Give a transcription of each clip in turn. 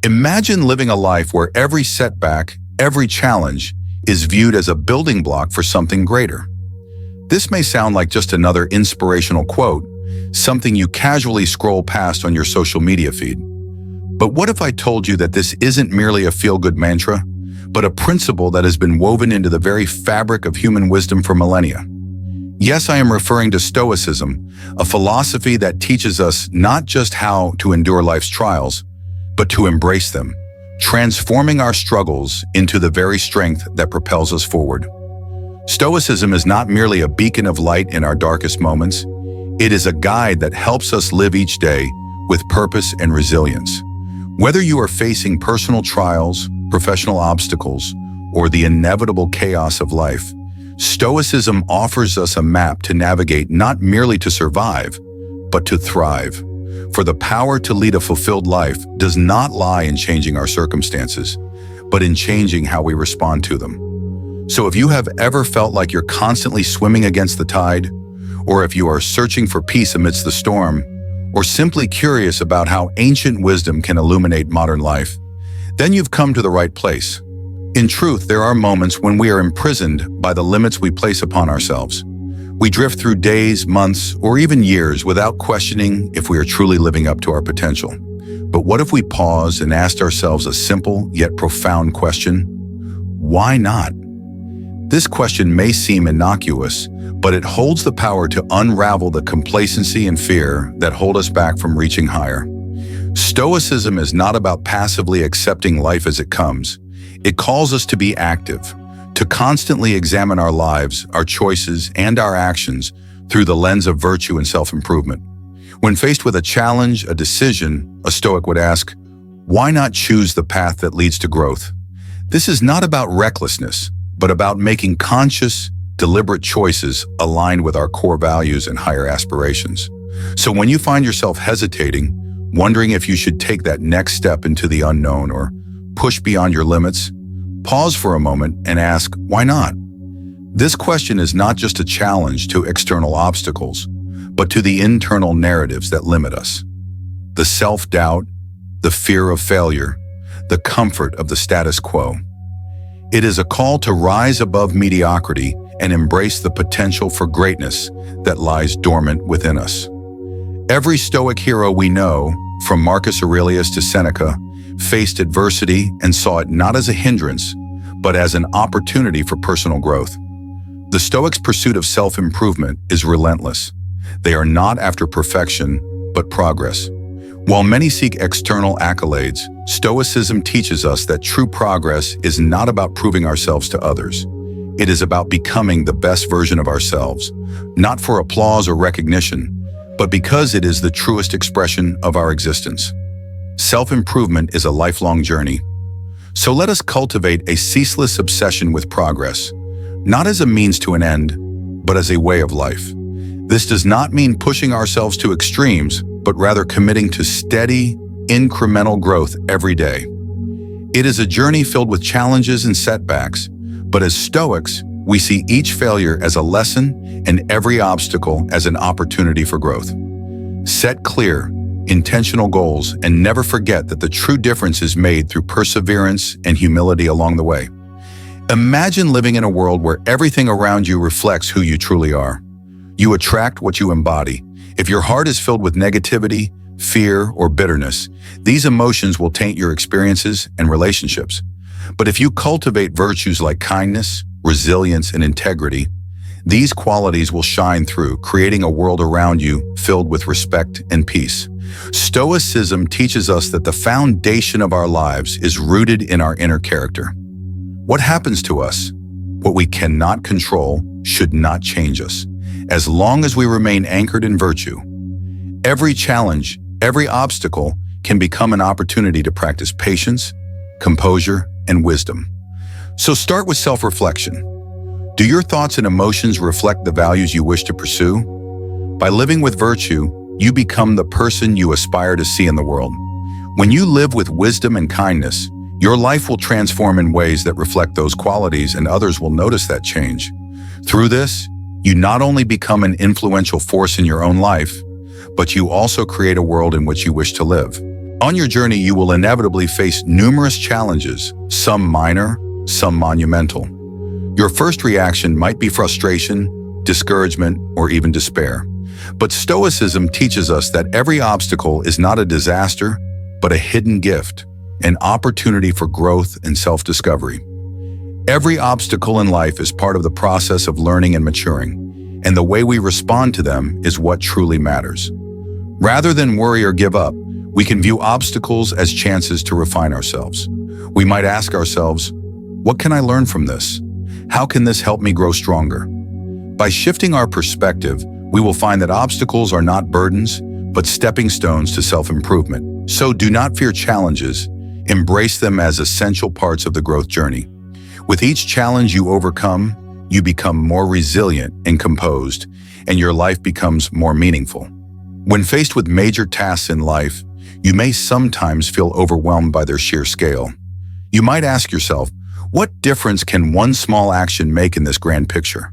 Imagine living a life where every setback, every challenge, is viewed as a building block for something greater. This may sound like just another inspirational quote, something you casually scroll past on your social media feed. But what if I told you that this isn't merely a feel-good mantra, but a principle that has been woven into the very fabric of human wisdom for millennia? Yes, I am referring to Stoicism, a philosophy that teaches us not just how to endure life's trials, but to embrace them, transforming our struggles into the very strength that propels us forward. Stoicism is not merely a beacon of light in our darkest moments. It is a guide that helps us live each day with purpose and resilience. Whether you are facing personal trials, professional obstacles, or the inevitable chaos of life, Stoicism offers us a map to navigate not merely to survive, but to thrive. For the power to lead a fulfilled life does not lie in changing our circumstances, but in changing how we respond to them. So if you have ever felt like you're constantly swimming against the tide, or if you are searching for peace amidst the storm, or simply curious about how ancient wisdom can illuminate modern life, then you've come to the right place. In truth, there are moments when we are imprisoned by the limits we place upon ourselves. We drift through days, months, or even years without questioning if we are truly living up to our potential. But what if we pause and asked ourselves a simple yet profound question? Why not? This question may seem innocuous, but it holds the power to unravel the complacency and fear that hold us back from reaching higher. Stoicism is not about passively accepting life as it comes. It calls us to be active, to constantly examine our lives, our choices, and our actions through the lens of virtue and self-improvement. When faced with a challenge, a decision, a Stoic would ask, why not choose the path that leads to growth? This is not about recklessness, but about making conscious, deliberate choices aligned with our core values and higher aspirations. So when you find yourself hesitating, wondering if you should take that next step into the unknown or push beyond your limits, pause for a moment and ask, why not? This question is not just a challenge to external obstacles, but to the internal narratives that limit us. The self-doubt, the fear of failure, the comfort of the status quo. It is a call to rise above mediocrity and embrace the potential for greatness that lies dormant within us. Every Stoic hero we know, from Marcus Aurelius to Seneca, faced adversity and saw it not as a hindrance, but as an opportunity for personal growth. The Stoics' pursuit of self-improvement is relentless. They are not after perfection, but progress. While many seek external accolades, Stoicism teaches us that true progress is not about proving ourselves to others. It is about becoming the best version of ourselves, not for applause or recognition, but because it is the truest expression of our existence. Self-improvement is a lifelong journey. So let us cultivate a ceaseless obsession with progress, not as a means to an end, but as a way of life. This does not mean pushing ourselves to extremes, but rather committing to steady, incremental growth every day. It is a journey filled with challenges and setbacks, but as Stoics, we see each failure as a lesson and every obstacle as an opportunity for growth. Set clear, intentional goals, and never forget that the true difference is made through perseverance and humility along the way. Imagine living in a world where everything around you reflects who you truly are. You attract what you embody. If your heart is filled with negativity, fear, or bitterness, these emotions will taint your experiences and relationships. But if you cultivate virtues like kindness, resilience, and integrity, these qualities will shine through, creating a world around you filled with respect and peace. Stoicism teaches us that the foundation of our lives is rooted in our inner character. What happens to us, what we cannot control, should not change us, as long as we remain anchored in virtue. Every challenge, every obstacle can become an opportunity to practice patience, composure, and wisdom. So start with self-reflection. Do your thoughts and emotions reflect the values you wish to pursue? By living with virtue, you become the person you aspire to see in the world. When you live with wisdom and kindness, your life will transform in ways that reflect those qualities, and others will notice that change. Through this, you not only become an influential force in your own life, but you also create a world in which you wish to live. On your journey, you will inevitably face numerous challenges, some minor, some monumental. Your first reaction might be frustration, discouragement, or even despair. But Stoicism teaches us that every obstacle is not a disaster, but a hidden gift, an opportunity for growth and self-discovery. Every obstacle in life is part of the process of learning and maturing, and the way we respond to them is what truly matters. Rather than worry or give up, we can view obstacles as chances to refine ourselves. We might ask ourselves, what can I learn from this? How can this help me grow stronger? By shifting our perspective, we will find that obstacles are not burdens, but stepping stones to self-improvement. So do not fear challenges. Embrace them as essential parts of the growth journey. With each challenge you overcome, you become more resilient and composed, and your life becomes more meaningful. When faced with major tasks in life, you may sometimes feel overwhelmed by their sheer scale. You might ask yourself, what difference can one small action make in this grand picture?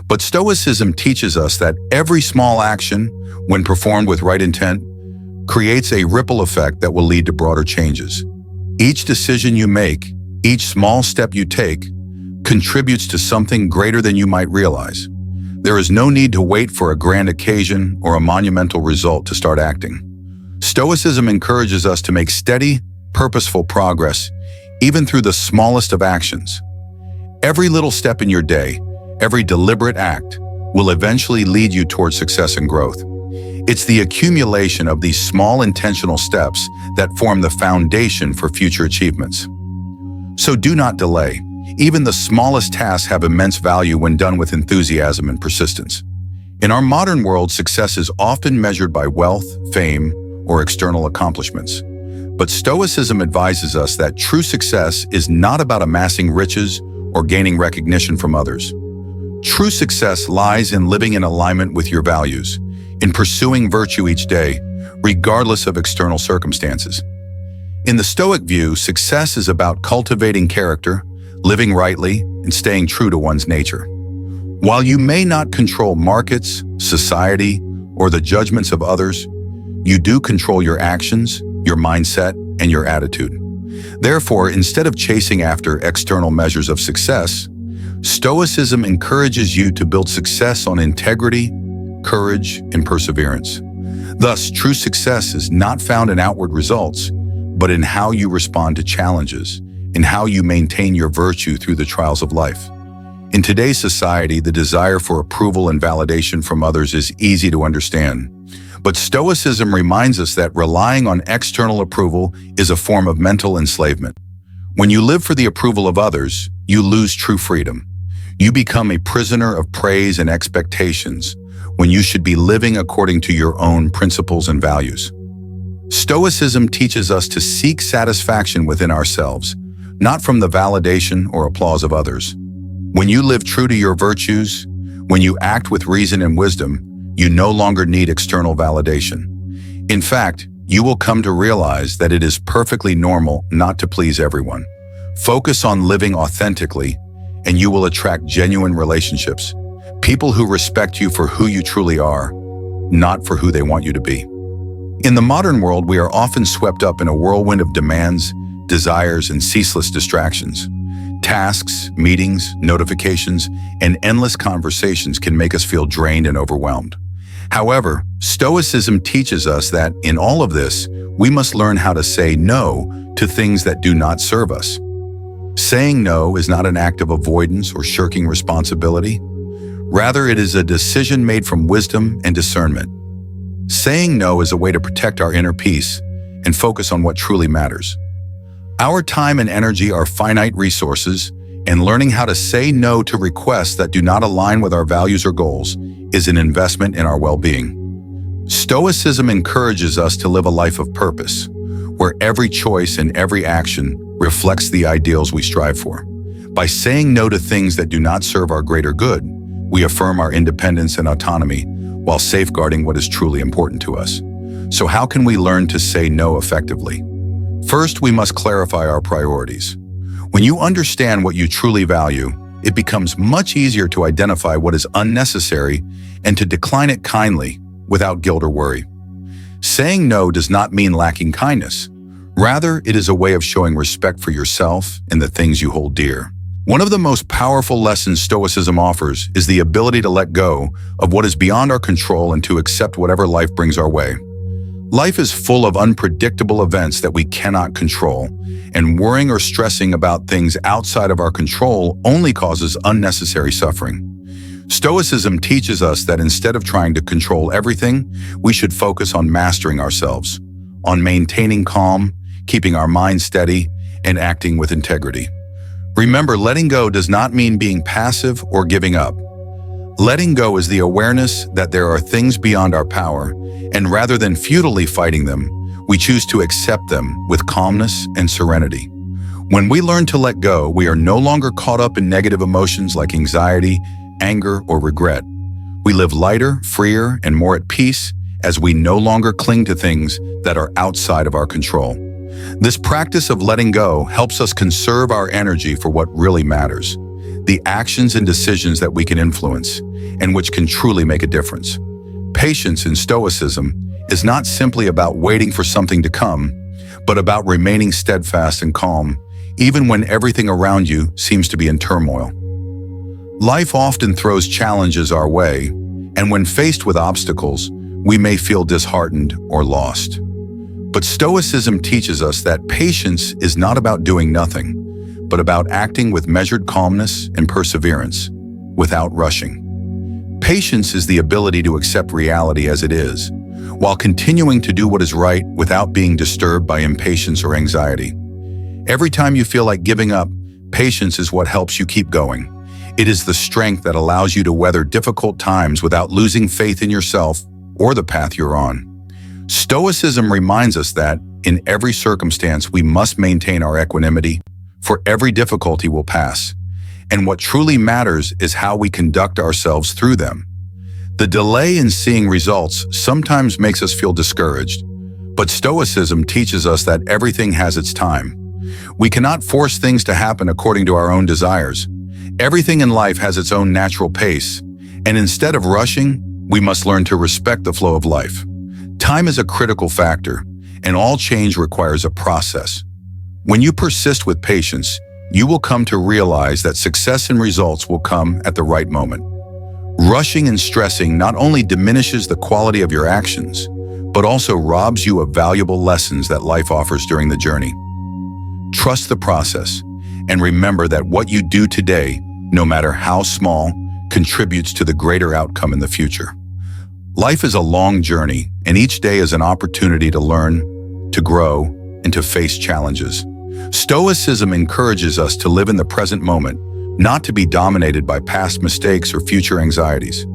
But Stoicism teaches us that every small action, when performed with right intent, creates a ripple effect that will lead to broader changes. Each decision you make, each small step you take, contributes to something greater than you might realize. There is no need to wait for a grand occasion or a monumental result to start acting. Stoicism encourages us to make steady, purposeful progress, even through the smallest of actions. Every little step in your day, every deliberate act, will eventually lead you towards success and growth. It's the accumulation of these small intentional steps that form the foundation for future achievements. So do not delay. Even the smallest tasks have immense value when done with enthusiasm and persistence. In our modern world, success is often measured by wealth, fame, or external accomplishments. But Stoicism advises us that true success is not about amassing riches or gaining recognition from others. True success lies in living in alignment with your values, in pursuing virtue each day, regardless of external circumstances. In the Stoic view, success is about cultivating character, living rightly, and staying true to one's nature. While you may not control markets, society, or the judgments of others, you do control your actions, your mindset, and your attitude. Therefore, instead of chasing after external measures of success, Stoicism encourages you to build success on integrity, courage, and perseverance. Thus, true success is not found in outward results, but in how you respond to challenges, in how you maintain your virtue through the trials of life. In today's society, the desire for approval and validation from others is easy to understand. But Stoicism reminds us that relying on external approval is a form of mental enslavement. When you live for the approval of others, you lose true freedom. You become a prisoner of praise and expectations when you should be living according to your own principles and values. Stoicism teaches us to seek satisfaction within ourselves, not from the validation or applause of others. When you live true to your virtues, when you act with reason and wisdom, you no longer need external validation. In fact, you will come to realize that it is perfectly normal not to please everyone. Focus on living authentically, and you will attract genuine relationships, people who respect you for who you truly are, not for who they want you to be. In the modern world, we are often swept up in a whirlwind of demands, desires, and ceaseless distractions. Tasks, meetings, notifications, and endless conversations can make us feel drained and overwhelmed. However, Stoicism teaches us that in all of this, we must learn how to say no to things that do not serve us. Saying no is not an act of avoidance or shirking responsibility. Rather, it is a decision made from wisdom and discernment. Saying no is a way to protect our inner peace and focus on what truly matters. Our time and energy are finite resources, and learning how to say no to requests that do not align with our values or goals is an investment in our well-being. Stoicism encourages us to live a life of purpose, where every choice and every action reflects the ideals we strive for. By saying no to things that do not serve our greater good, we affirm our independence and autonomy while safeguarding what is truly important to us. So how can we learn to say no effectively? First, we must clarify our priorities. When you understand what you truly value, it becomes much easier to identify what is unnecessary and to decline it kindly without guilt or worry. Saying no does not mean lacking kindness. Rather, it is a way of showing respect for yourself and the things you hold dear. One of the most powerful lessons Stoicism offers is the ability to let go of what is beyond our control and to accept whatever life brings our way. Life is full of unpredictable events that we cannot control, and worrying or stressing about things outside of our control only causes unnecessary suffering. Stoicism teaches us that instead of trying to control everything, we should focus on mastering ourselves, on maintaining calm, keeping our mind steady, and acting with integrity. Remember, letting go does not mean being passive or giving up. Letting go is the awareness that there are things beyond our power, and rather than futilely fighting them, we choose to accept them with calmness and serenity. When we learn to let go, we are no longer caught up in negative emotions like anxiety, anger, or regret. We live lighter, freer, and more at peace as we no longer cling to things that are outside of our control. This practice of letting go helps us conserve our energy for what really matters, the actions and decisions that we can influence, and which can truly make a difference. Patience in Stoicism is not simply about waiting for something to come, but about remaining steadfast and calm, even when everything around you seems to be in turmoil. Life often throws challenges our way, and when faced with obstacles, we may feel disheartened or lost. But Stoicism teaches us that patience is not about doing nothing, but about acting with measured calmness and perseverance, without rushing. Patience is the ability to accept reality as it is, while continuing to do what is right without being disturbed by impatience or anxiety. Every time you feel like giving up, patience is what helps you keep going. It is the strength that allows you to weather difficult times without losing faith in yourself or the path you're on. Stoicism reminds us that, in every circumstance, we must maintain our equanimity, for every difficulty will pass, and what truly matters is how we conduct ourselves through them. The delay in seeing results sometimes makes us feel discouraged, but Stoicism teaches us that everything has its time. We cannot force things to happen according to our own desires. Everything in life has its own natural pace, and instead of rushing, we must learn to respect the flow of life. Time is a critical factor, and all change requires a process. When you persist with patience, you will come to realize that success and results will come at the right moment. Rushing and stressing not only diminishes the quality of your actions, but also robs you of valuable lessons that life offers during the journey. Trust the process, and remember that what you do today, no matter how small, contributes to the greater outcome in the future. Life is a long journey, and each day is an opportunity to learn, to grow, and to face challenges. Stoicism encourages us to live in the present moment, not to be dominated by past mistakes or future anxieties.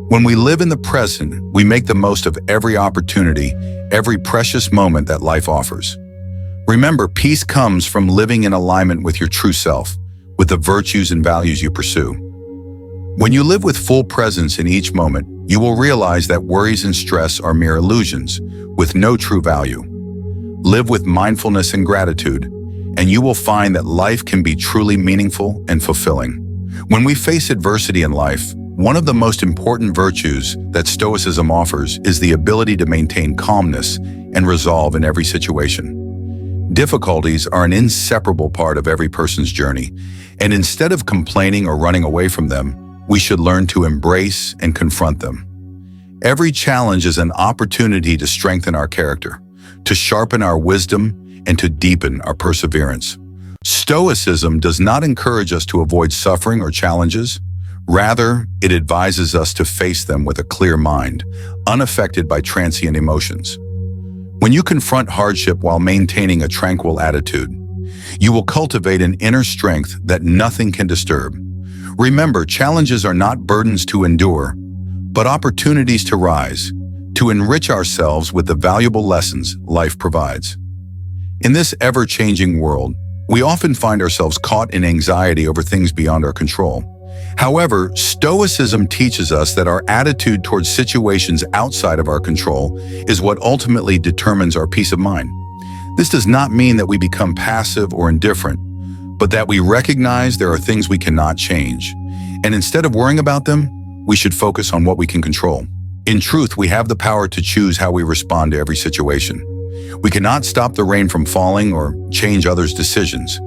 When we live in the present, we make the most of every opportunity, every precious moment that life offers. Remember, peace comes from living in alignment with your true self, with the virtues and values you pursue. When you live with full presence in each moment, you will realize that worries and stress are mere illusions, with no true value. Live with mindfulness and gratitude, and you will find that life can be truly meaningful and fulfilling. When we face adversity in life, one of the most important virtues that Stoicism offers is the ability to maintain calmness and resolve in every situation. Difficulties are an inseparable part of every person's journey, and instead of complaining or running away from them, we should learn to embrace and confront them. Every challenge is an opportunity to strengthen our character, to sharpen our wisdom, and to deepen our perseverance. Stoicism does not encourage us to avoid suffering or challenges. Rather, it advises us to face them with a clear mind, unaffected by transient emotions. When you confront hardship while maintaining a tranquil attitude, you will cultivate an inner strength that nothing can disturb. Remember, challenges are not burdens to endure, but opportunities to rise, to enrich ourselves with the valuable lessons life provides. In this ever-changing world, we often find ourselves caught in anxiety over things beyond our control. However, Stoicism teaches us that our attitude towards situations outside of our control is what ultimately determines our peace of mind. This does not mean that we become passive or indifferent, but that we recognize there are things we cannot change, and instead of worrying about them, we should focus on what we can control. In truth, we have the power to choose how we respond to every situation. We cannot stop the rain from falling or change others' decisions,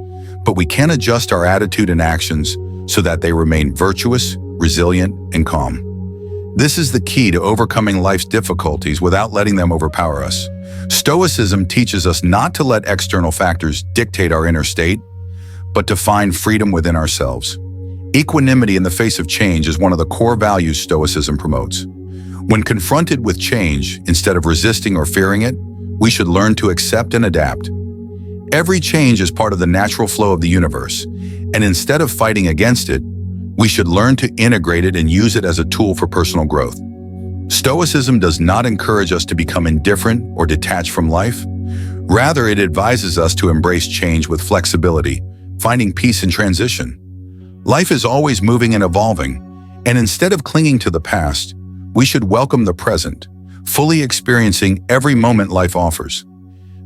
but we can adjust our attitude and actions so that they remain virtuous, resilient, and calm. This is the key to overcoming life's difficulties without letting them overpower us. Stoicism teaches us not to let external factors dictate our inner state, but to find freedom within ourselves. Equanimity in the face of change is one of the core values Stoicism promotes. When confronted with change, instead of resisting or fearing it, we should learn to accept and adapt. Every change is part of the natural flow of the universe, and instead of fighting against it, we should learn to integrate it and use it as a tool for personal growth. Stoicism does not encourage us to become indifferent or detached from life. Rather, it advises us to embrace change with flexibility, finding peace in transition. Life is always moving and evolving, and instead of clinging to the past, we should welcome the present, fully experiencing every moment life offers.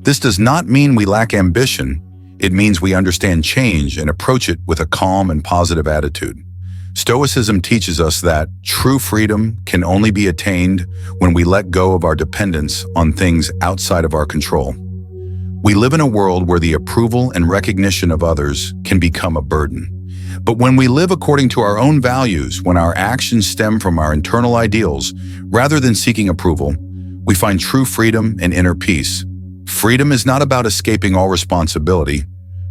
This does not mean we lack ambition. It means we understand change and approach it with a calm and positive attitude. Stoicism teaches us that true freedom can only be attained when we let go of our dependence on things outside of our control. We live in a world where the approval and recognition of others can become a burden. But when we live according to our own values, when our actions stem from our internal ideals, rather than seeking approval, we find true freedom and inner peace. Freedom is not about escaping all responsibility,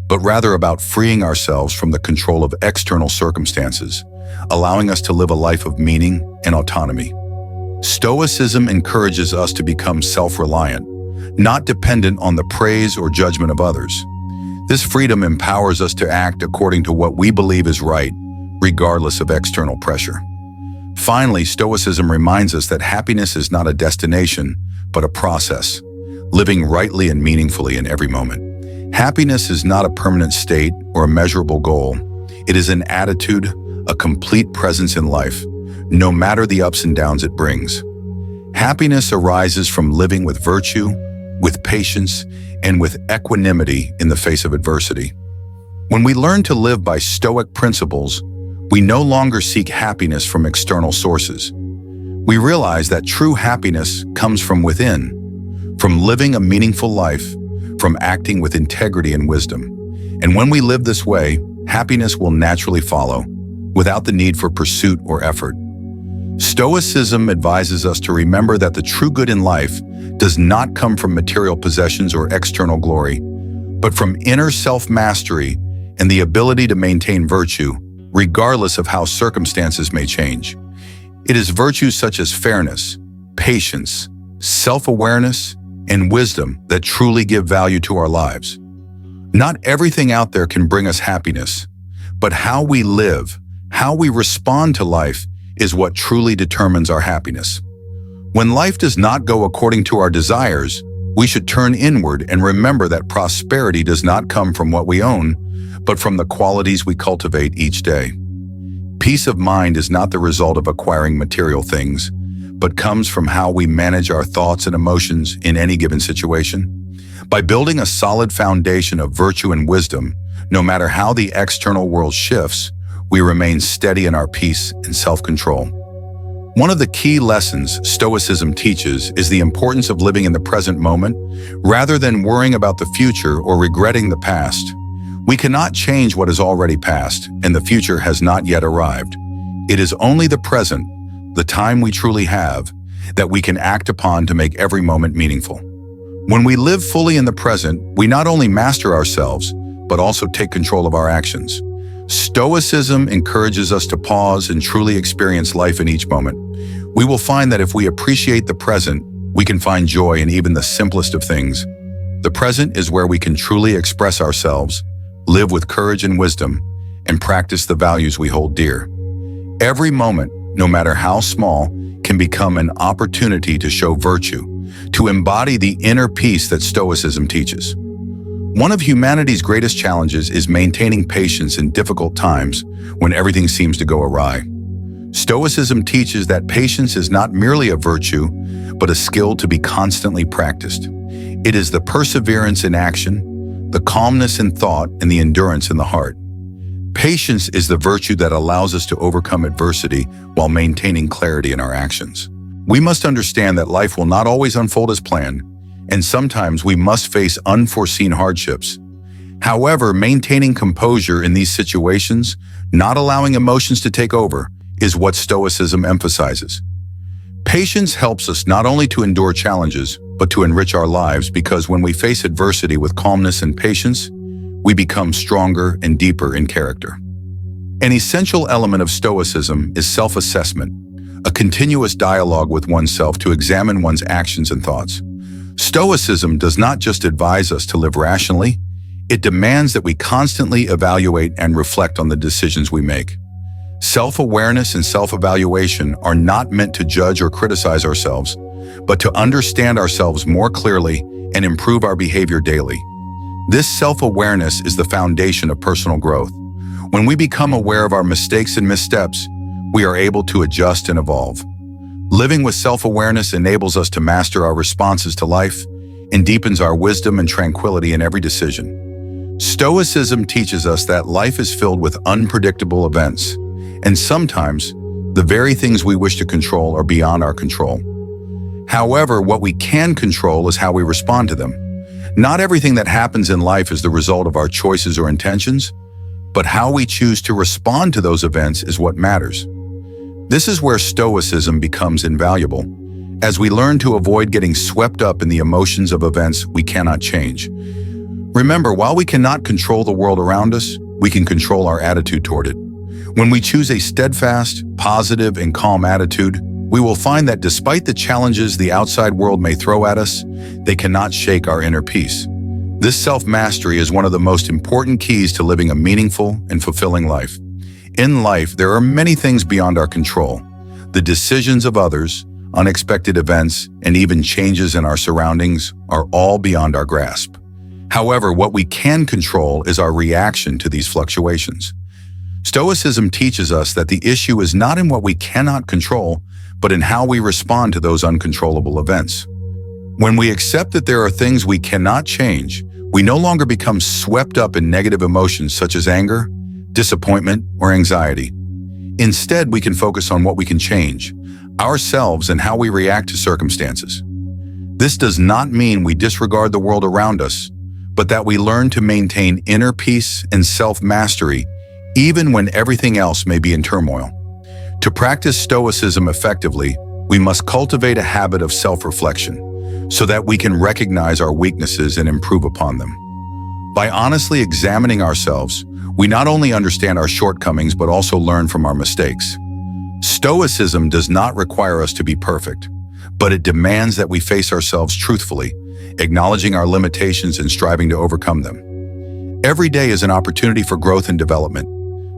but rather about freeing ourselves from the control of external circumstances, allowing us to live a life of meaning and autonomy. Stoicism encourages us to become self-reliant, not dependent on the praise or judgment of others. This freedom empowers us to act according to what we believe is right, regardless of external pressure. Finally, Stoicism reminds us that happiness is not a destination, but a process, living rightly and meaningfully in every moment. Happiness is not a permanent state or a measurable goal. It is an attitude, a complete presence in life, no matter the ups and downs it brings. Happiness arises from living with virtue, with patience, and with equanimity in the face of adversity. When we learn to live by Stoic principles, we no longer seek happiness from external sources. We realize that true happiness comes from within, from living a meaningful life, from acting with integrity and wisdom. And when we live this way, happiness will naturally follow, without the need for pursuit or effort. Stoicism advises us to remember that the true good in life does not come from material possessions or external glory, but from inner self-mastery and the ability to maintain virtue, regardless of how circumstances may change. It is virtues such as fairness, patience, self-awareness, and wisdom that truly give value to our lives. Not everything out there can bring us happiness, but how we live, how we respond to life is what truly determines our happiness. When life does not go according to our desires, we should turn inward and remember that prosperity does not come from what we own, but from the qualities we cultivate each day. Peace of mind is not the result of acquiring material things, but comes from how we manage our thoughts and emotions in any given situation. By building a solid foundation of virtue and wisdom, no matter how the external world shifts, we remain steady in our peace and self-control. One of the key lessons Stoicism teaches is the importance of living in the present moment, rather than worrying about the future or regretting the past. We cannot change what is already past, and the future has not yet arrived. It is only the present, the time we truly have, that we can act upon to make every moment meaningful. When we live fully in the present, we not only master ourselves, but also take control of our actions. Stoicism encourages us to pause and truly experience life in each moment. We will find that if we appreciate the present, we can find joy in even the simplest of things. The present is where we can truly express ourselves, live with courage and wisdom, and practice the values we hold dear. Every moment, no matter how small, can become an opportunity to show virtue, to embody the inner peace that Stoicism teaches. One of humanity's greatest challenges is maintaining patience in difficult times when everything seems to go awry. Stoicism teaches that patience is not merely a virtue, but a skill to be constantly practiced. It is the perseverance in action, the calmness in thought, and the endurance in the heart. Patience is the virtue that allows us to overcome adversity while maintaining clarity in our actions. We must understand that life will not always unfold as planned, and sometimes we must face unforeseen hardships. However, maintaining composure in these situations, not allowing emotions to take over, is what Stoicism emphasizes. Patience helps us not only to endure challenges, but to enrich our lives, because when we face adversity with calmness and patience, we become stronger and deeper in character. An essential element of Stoicism is self-assessment, a continuous dialogue with oneself to examine one's actions and thoughts. Stoicism does not just advise us to live rationally, it demands that we constantly evaluate and reflect on the decisions we make. Self-awareness and self-evaluation are not meant to judge or criticize ourselves, but to understand ourselves more clearly and improve our behavior daily. This self-awareness is the foundation of personal growth. When we become aware of our mistakes and missteps, we are able to adjust and evolve. Living with self-awareness enables us to master our responses to life and deepens our wisdom and tranquility in every decision. Stoicism teaches us that life is filled with unpredictable events, and sometimes the very things we wish to control are beyond our control. However, what we can control is how we respond to them. Not everything that happens in life is the result of our choices or intentions, but how we choose to respond to those events is what matters. This is where Stoicism becomes invaluable, as we learn to avoid getting swept up in the emotions of events we cannot change. Remember, while we cannot control the world around us, we can control our attitude toward it. When we choose a steadfast, positive, and calm attitude, we will find that despite the challenges the outside world may throw at us, they cannot shake our inner peace. This self-mastery is one of the most important keys to living a meaningful and fulfilling life. In life, there are many things beyond our control. The decisions of others, unexpected events, and even changes in our surroundings are all beyond our grasp. However, what we can control is our reaction to these fluctuations. Stoicism teaches us that the issue is not in what we cannot control, but in how we respond to those uncontrollable events. When we accept that there are things we cannot change, we no longer become swept up in negative emotions such as anger, disappointment, or anxiety. Instead, we can focus on what we can change, ourselves and how we react to circumstances. This does not mean we disregard the world around us, but that we learn to maintain inner peace and self-mastery even when everything else may be in turmoil. To practice Stoicism effectively, we must cultivate a habit of self-reflection so that we can recognize our weaknesses and improve upon them. By honestly examining ourselves, we not only understand our shortcomings but also learn from our mistakes. Stoicism does not require us to be perfect, but it demands that we face ourselves truthfully, acknowledging our limitations and striving to overcome them. Every day is an opportunity for growth and development.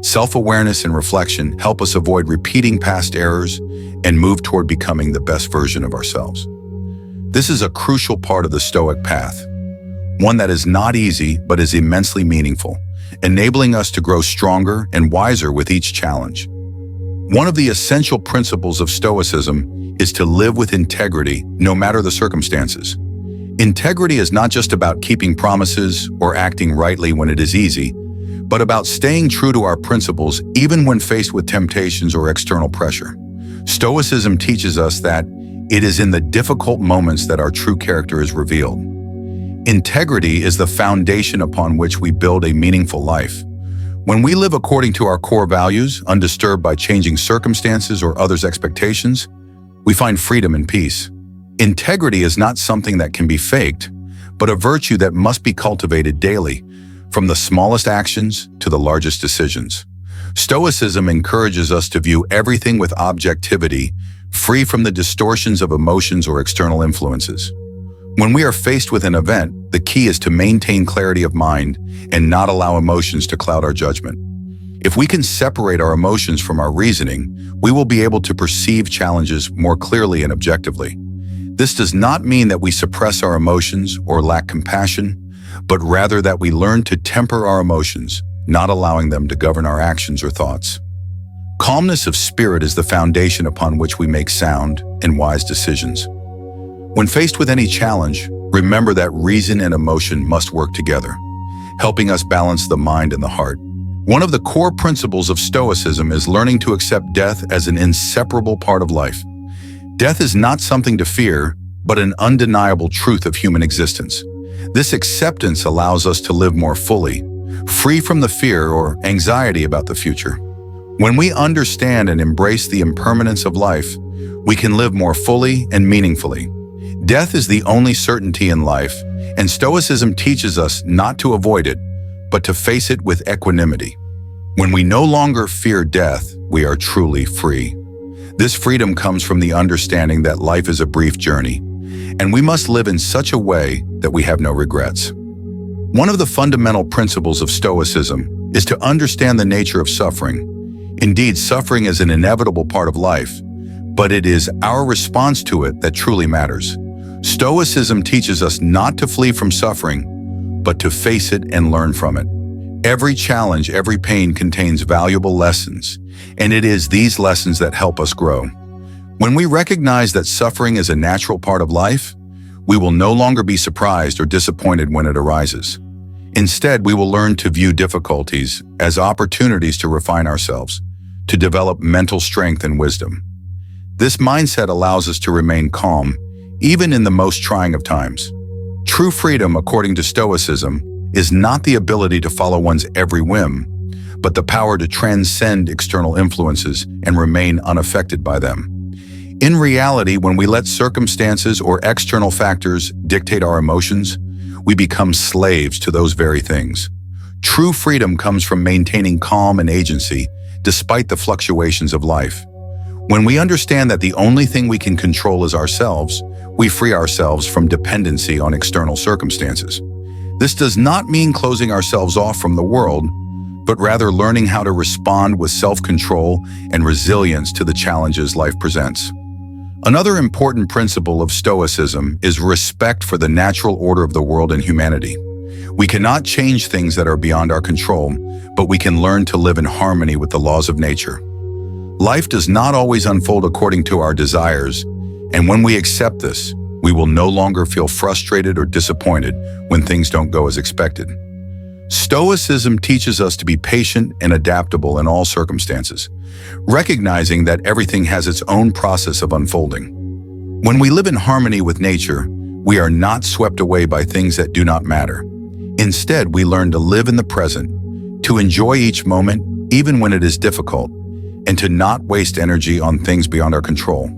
Self-awareness and reflection help us avoid repeating past errors and move toward becoming the best version of ourselves. This is a crucial part of the Stoic path, one that is not easy but is immensely meaningful, enabling us to grow stronger and wiser with each challenge. One of the essential principles of Stoicism is to live with integrity no matter the circumstances. Integrity is not just about keeping promises or acting rightly when it is easy, but about staying true to our principles even when faced with temptations or external pressure. Stoicism teaches us that it is in the difficult moments that our true character is revealed. Integrity is the foundation upon which we build a meaningful life. When we live according to our core values, undisturbed by changing circumstances or others' expectations, we find freedom and peace. Integrity is not something that can be faked, but a virtue that must be cultivated daily, from the smallest actions to the largest decisions. Stoicism encourages us to view everything with objectivity, free from the distortions of emotions or external influences. When we are faced with an event, the key is to maintain clarity of mind and not allow emotions to cloud our judgment. If we can separate our emotions from our reasoning, we will be able to perceive challenges more clearly and objectively. This does not mean that we suppress our emotions or lack compassion, but rather that we learn to temper our emotions, not allowing them to govern our actions or thoughts. Calmness of spirit is the foundation upon which we make sound and wise decisions. When faced with any challenge, remember that reason and emotion must work together, helping us balance the mind and the heart. One of the core principles of Stoicism is learning to accept death as an inseparable part of life. Death is not something to fear, but an undeniable truth of human existence. This acceptance allows us to live more fully, free from the fear or anxiety about the future. When we understand and embrace the impermanence of life, we can live more fully and meaningfully. Death is the only certainty in life, and Stoicism teaches us not to avoid it, but to face it with equanimity. When we no longer fear death, we are truly free. This freedom comes from the understanding that life is a brief journey, and we must live in such a way that we have no regrets. One of the fundamental principles of Stoicism is to understand the nature of suffering. Indeed, suffering is an inevitable part of life, but it is our response to it that truly matters. Stoicism teaches us not to flee from suffering, but to face it and learn from it. Every challenge, every pain contains valuable lessons, and it is these lessons that help us grow. When we recognize that suffering is a natural part of life, we will no longer be surprised or disappointed when it arises. Instead, we will learn to view difficulties as opportunities to refine ourselves, to develop mental strength and wisdom. This mindset allows us to remain calm, even in the most trying of times. True freedom, according to Stoicism, is not the ability to follow one's every whim, but the power to transcend external influences and remain unaffected by them. In reality, when we let circumstances or external factors dictate our emotions, we become slaves to those very things. True freedom comes from maintaining calm and agency despite the fluctuations of life. When we understand that the only thing we can control is ourselves, we free ourselves from dependency on external circumstances. This does not mean closing ourselves off from the world, but rather learning how to respond with self-control and resilience to the challenges life presents. Another important principle of Stoicism is respect for the natural order of the world and humanity. We cannot change things that are beyond our control, but we can learn to live in harmony with the laws of nature. Life does not always unfold according to our desires, and when we accept this, we will no longer feel frustrated or disappointed when things don't go as expected. Stoicism teaches us to be patient and adaptable in all circumstances, recognizing that everything has its own process of unfolding. When we live in harmony with nature, we are not swept away by things that do not matter. Instead, we learn to live in the present, to enjoy each moment, even when it is difficult, and to not waste energy on things beyond our control.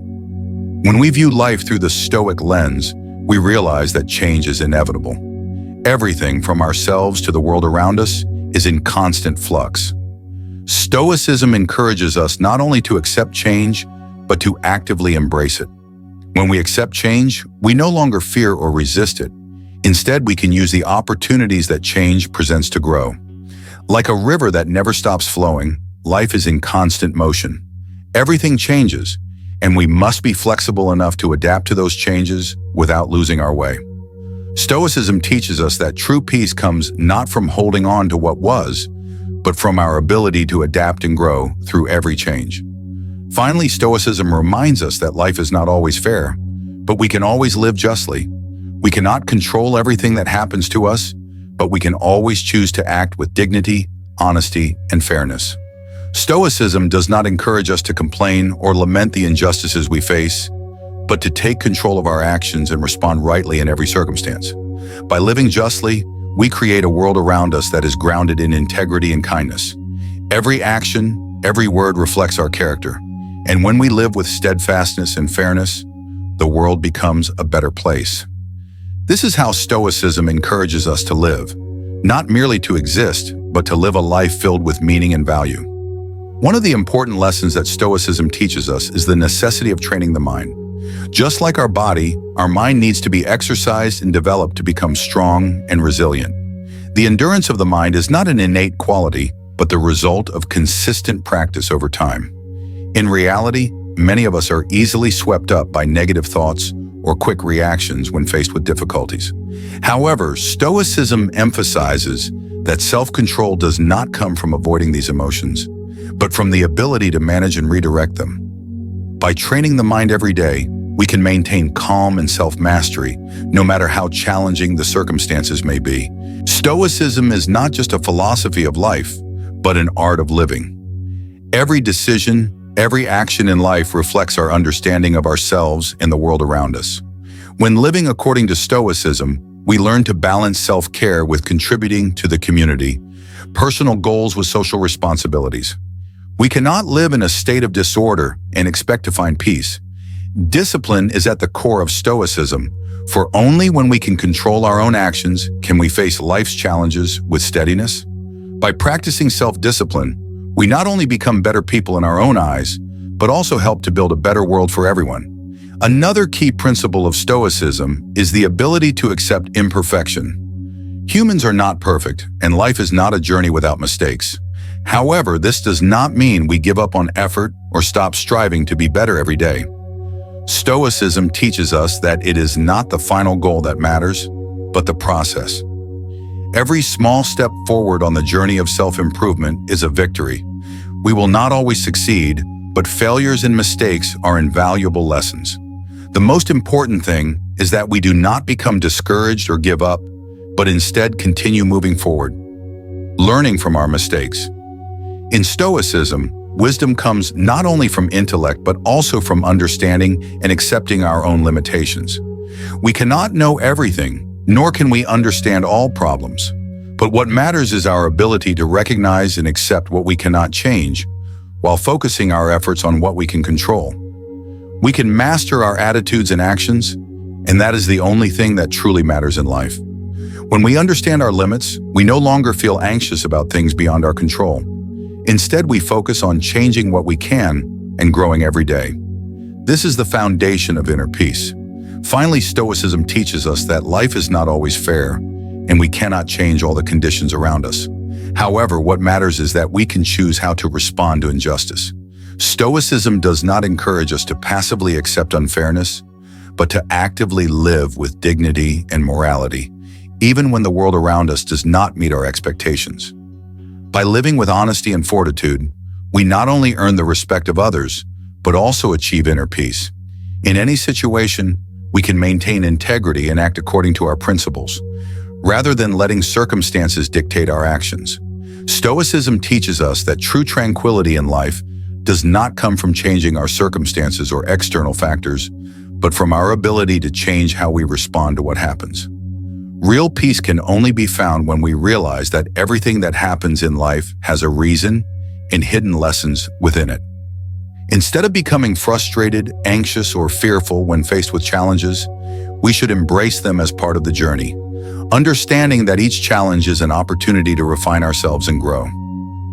When we view life through the Stoic lens, we realize that change is inevitable. Everything from ourselves to the world around us is in constant flux. Stoicism encourages us not only to accept change, but to actively embrace it. When we accept change, we no longer fear or resist it. Instead, we can use the opportunities that change presents to grow. Like a river that never stops flowing, life is in constant motion. Everything changes, and we must be flexible enough to adapt to those changes without losing our way. Stoicism teaches us that true peace comes not from holding on to what was, but from our ability to adapt and grow through every change. Finally, Stoicism reminds us that life is not always fair, but we can always live justly. We cannot control everything that happens to us, but we can always choose to act with dignity, honesty, and fairness. Stoicism does not encourage us to complain or lament the injustices we face, but to take control of our actions and respond rightly in every circumstance. By living justly, we create a world around us that is grounded in integrity and kindness. Every action, every word reflects our character, and when we live with steadfastness and fairness, the world becomes a better place. This is how Stoicism encourages us to live, not merely to exist, but to live a life filled with meaning and value. One of the important lessons that Stoicism teaches us is the necessity of training the mind. Just like our body, our mind needs to be exercised and developed to become strong and resilient. The endurance of the mind is not an innate quality, but the result of consistent practice over time. In reality, many of us are easily swept up by negative thoughts or quick reactions when faced with difficulties. However, Stoicism emphasizes that self-control does not come from avoiding these emotions, but from the ability to manage and redirect them. By training the mind every day, we can maintain calm and self-mastery, no matter how challenging the circumstances may be. Stoicism is not just a philosophy of life, but an art of living. Every decision, Every action in life reflects our understanding of ourselves and the world around us. When living according to Stoicism, we learn to balance self-care with contributing to the community, personal goals with social responsibilities. We cannot live in a state of disorder and expect to find peace. Discipline is at the core of Stoicism, for only when we can control our own actions can we face life's challenges with steadiness. By practicing self-discipline, we not only become better people in our own eyes, but also help to build a better world for everyone. Another key principle of Stoicism is the ability to accept imperfection. Humans are not perfect, and life is not a journey without mistakes. However, this does not mean we give up on effort or stop striving to be better every day. Stoicism teaches us that it is not the final goal that matters, but the process. Every small step forward on the journey of self-improvement is a victory. We will not always succeed, but failures and mistakes are invaluable lessons. The most important thing is that we do not become discouraged or give up, but instead continue moving forward, learning from our mistakes. In Stoicism, wisdom comes not only from intellect, but also from understanding and accepting our own limitations. We cannot know everything, nor can we understand all problems. But what matters is our ability to recognize and accept what we cannot change, while focusing our efforts on what we can control. We can master our attitudes and actions, and that is the only thing that truly matters in life. When we understand our limits, we no longer feel anxious about things beyond our control. Instead, we focus on changing what we can and growing every day. This is the foundation of inner peace. Finally, Stoicism teaches us that life is not always fair, and we cannot change all the conditions around us. However, what matters is that we can choose how to respond to injustice. Stoicism does not encourage us to passively accept unfairness, but to actively live with dignity and morality, even when the world around us does not meet our expectations. By living with honesty and fortitude, we not only earn the respect of others, but also achieve inner peace. In any situation, we can maintain integrity and act according to our principles, rather than letting circumstances dictate our actions. Stoicism teaches us that true tranquility in life does not come from changing our circumstances or external factors, but from our ability to change how we respond to what happens. Real peace can only be found when we realize that everything that happens in life has a reason and hidden lessons within it. Instead of becoming frustrated, anxious, or fearful when faced with challenges, we should embrace them as part of the journey, understanding that each challenge is an opportunity to refine ourselves and grow.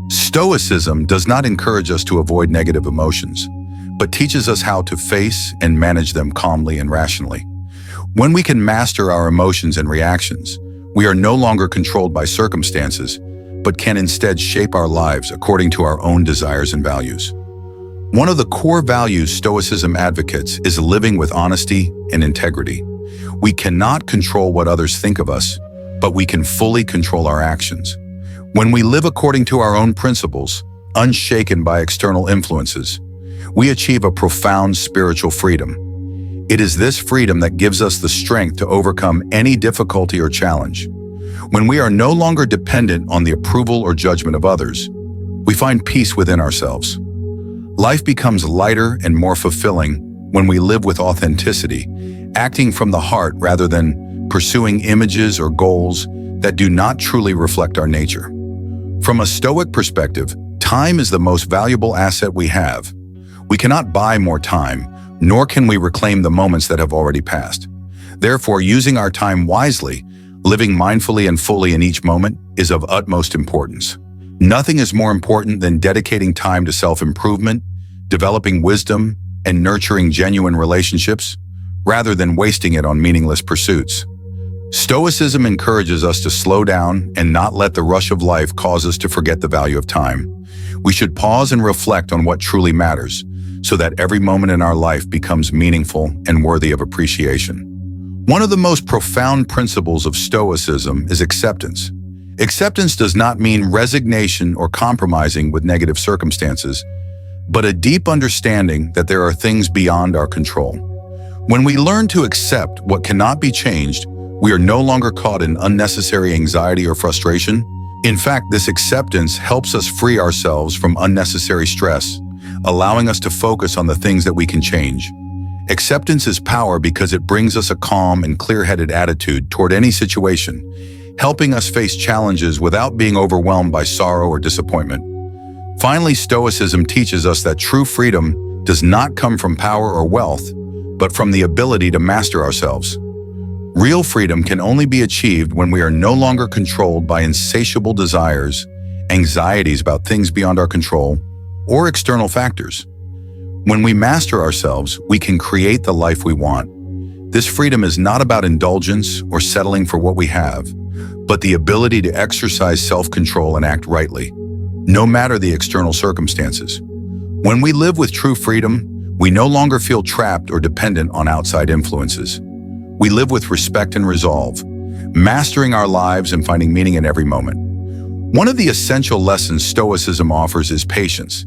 Stoicism does not encourage us to avoid negative emotions, but teaches us how to face and manage them calmly and rationally. When we can master our emotions and reactions, we are no longer controlled by circumstances, but can instead shape our lives according to our own desires and values. One of the core values Stoicism advocates is living with honesty and integrity. We cannot control what others think of us, but we can fully control our actions. When we live according to our own principles, unshaken by external influences, we achieve a profound spiritual freedom. It is this freedom that gives us the strength to overcome any difficulty or challenge. When we are no longer dependent on the approval or judgment of others, we find peace within ourselves. Life becomes lighter and more fulfilling when we live with authenticity, acting from the heart rather than pursuing images or goals that do not truly reflect our nature. From a Stoic perspective, time is the most valuable asset we have. We cannot buy more time, nor can we reclaim the moments that have already passed. Therefore, using our time wisely, living mindfully and fully in each moment, is of utmost importance. Nothing is more important than dedicating time to self-improvement, developing wisdom, and nurturing genuine relationships, rather than wasting it on meaningless pursuits. Stoicism encourages us to slow down and not let the rush of life cause us to forget the value of time. We should pause and reflect on what truly matters, so that every moment in our life becomes meaningful and worthy of appreciation. One of the most profound principles of Stoicism is acceptance. Acceptance does not mean resignation or compromising with negative circumstances, but a deep understanding that there are things beyond our control. When we learn to accept what cannot be changed, we are no longer caught in unnecessary anxiety or frustration. In fact, this acceptance helps us free ourselves from unnecessary stress, allowing us to focus on the things that we can change. Acceptance is power because it brings us a calm and clear-headed attitude toward any situation, helping us face challenges without being overwhelmed by sorrow or disappointment. Finally, Stoicism teaches us that true freedom does not come from power or wealth, but from the ability to master ourselves. Real freedom can only be achieved when we are no longer controlled by insatiable desires, anxieties about things beyond our control, or external factors. When we master ourselves, we can create the life we want. This freedom is not about indulgence or settling for what we have, but the ability to exercise self-control and act rightly, no matter the external circumstances. When we live with true freedom, we no longer feel trapped or dependent on outside influences. We live with respect and resolve, mastering our lives and finding meaning in every moment. One of the essential lessons Stoicism offers is patience.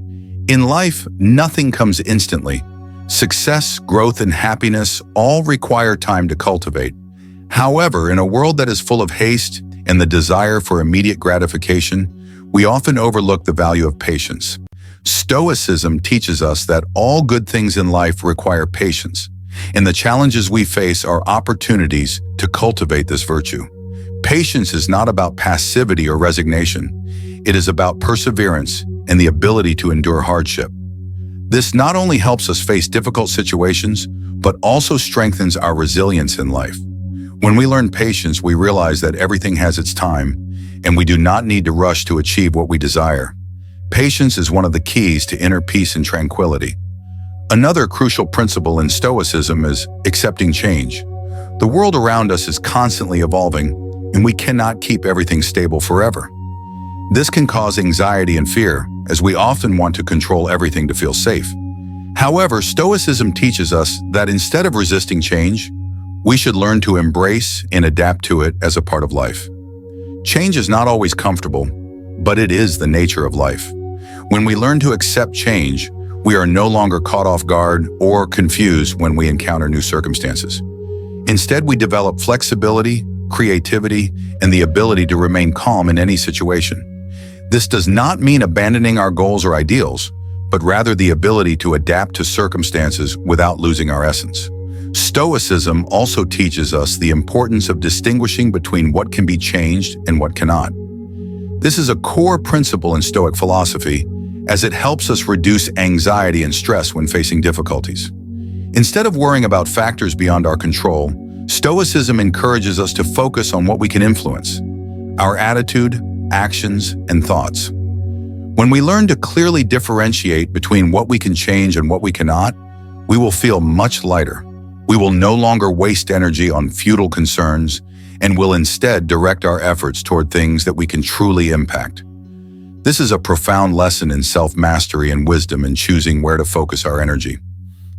In life, nothing comes instantly. Success, growth, and happiness all require time to cultivate. However, in a world that is full of haste and the desire for immediate gratification, we often overlook the value of patience. Stoicism teaches us that all good things in life require patience, and the challenges we face are opportunities to cultivate this virtue. Patience is not about passivity or resignation. It is about perseverance and the ability to endure hardship. This not only helps us face difficult situations, but also strengthens our resilience in life. When we learn patience, we realize that everything has its time, and we do not need to rush to achieve what we desire. Patience is one of the keys to inner peace and tranquility. Another crucial principle in Stoicism is accepting change. The world around us is constantly evolving, and we cannot keep everything stable forever. This can cause anxiety and fear, as we often want to control everything to feel safe. However, Stoicism teaches us that instead of resisting change, we should learn to embrace and adapt to it as a part of life. Change is not always comfortable, but it is the nature of life. When we learn to accept change, we are no longer caught off guard or confused when we encounter new circumstances. Instead, we develop flexibility, creativity, and the ability to remain calm in any situation. This does not mean abandoning our goals or ideals, but rather the ability to adapt to circumstances without losing our essence. Stoicism also teaches us the importance of distinguishing between what can be changed and what cannot. This is a core principle in Stoic philosophy, as it helps us reduce anxiety and stress when facing difficulties. Instead of worrying about factors beyond our control, Stoicism encourages us to focus on what we can influence: our attitude, actions, and thoughts. When we learn to clearly differentiate between what we can change and what we cannot, we will feel much lighter. We will no longer waste energy on futile concerns and will instead direct our efforts toward things that we can truly impact. This is a profound lesson in self-mastery and wisdom in choosing where to focus our energy.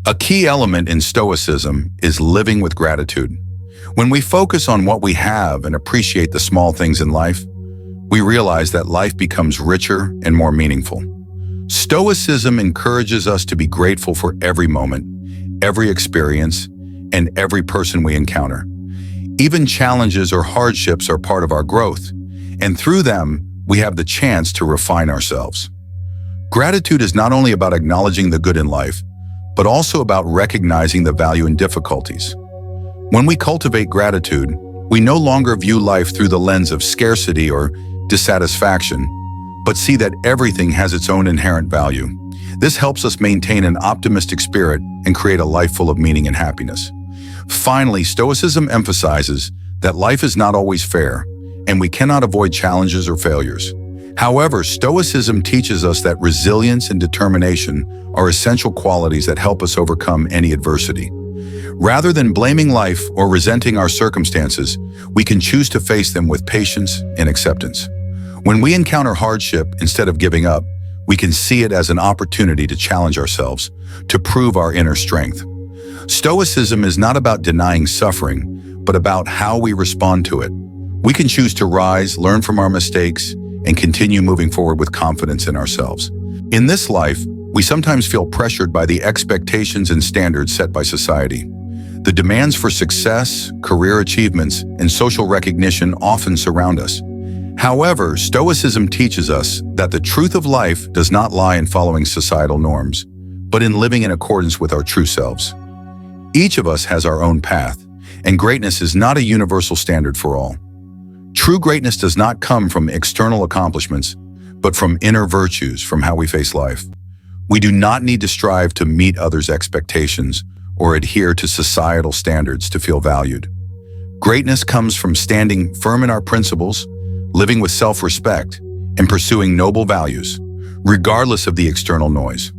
A key element in Stoicism is living with gratitude. When we focus on what we have and appreciate the small things in life, we realize that life becomes richer and more meaningful. Stoicism encourages us to be grateful for every moment, every experience, and every person we encounter. Even challenges or hardships are part of our growth, and through them, we have the chance to refine ourselves. Gratitude is not only about acknowledging the good in life, but also about recognizing the value in difficulties. When we cultivate gratitude, we no longer view life through the lens of scarcity or dissatisfaction, but see that everything has its own inherent value. This helps us maintain an optimistic spirit and create a life full of meaning and happiness. Finally, Stoicism emphasizes that life is not always fair, and we cannot avoid challenges or failures. However, Stoicism teaches us that resilience and determination are essential qualities that help us overcome any adversity. Rather than blaming life or resenting our circumstances, we can choose to face them with patience and acceptance. When we encounter hardship, instead of giving up, we can see it as an opportunity to challenge ourselves, to prove our inner strength. Stoicism is not about denying suffering, but about how we respond to it. We can choose to rise, learn from our mistakes, and continue moving forward with confidence in ourselves. In this life, we sometimes feel pressured by the expectations and standards set by society. The demands for success, career achievements, and social recognition often surround us. However, Stoicism teaches us that the truth of life does not lie in following societal norms, but in living in accordance with our true selves. Each of us has our own path, and greatness is not a universal standard for all. True greatness does not come from external accomplishments, but from inner virtues, from how we face life. We do not need to strive to meet others' expectations or adhere to societal standards to feel valued. Greatness comes from standing firm in our principles, living with self-respect, and pursuing noble values, regardless of the external noise.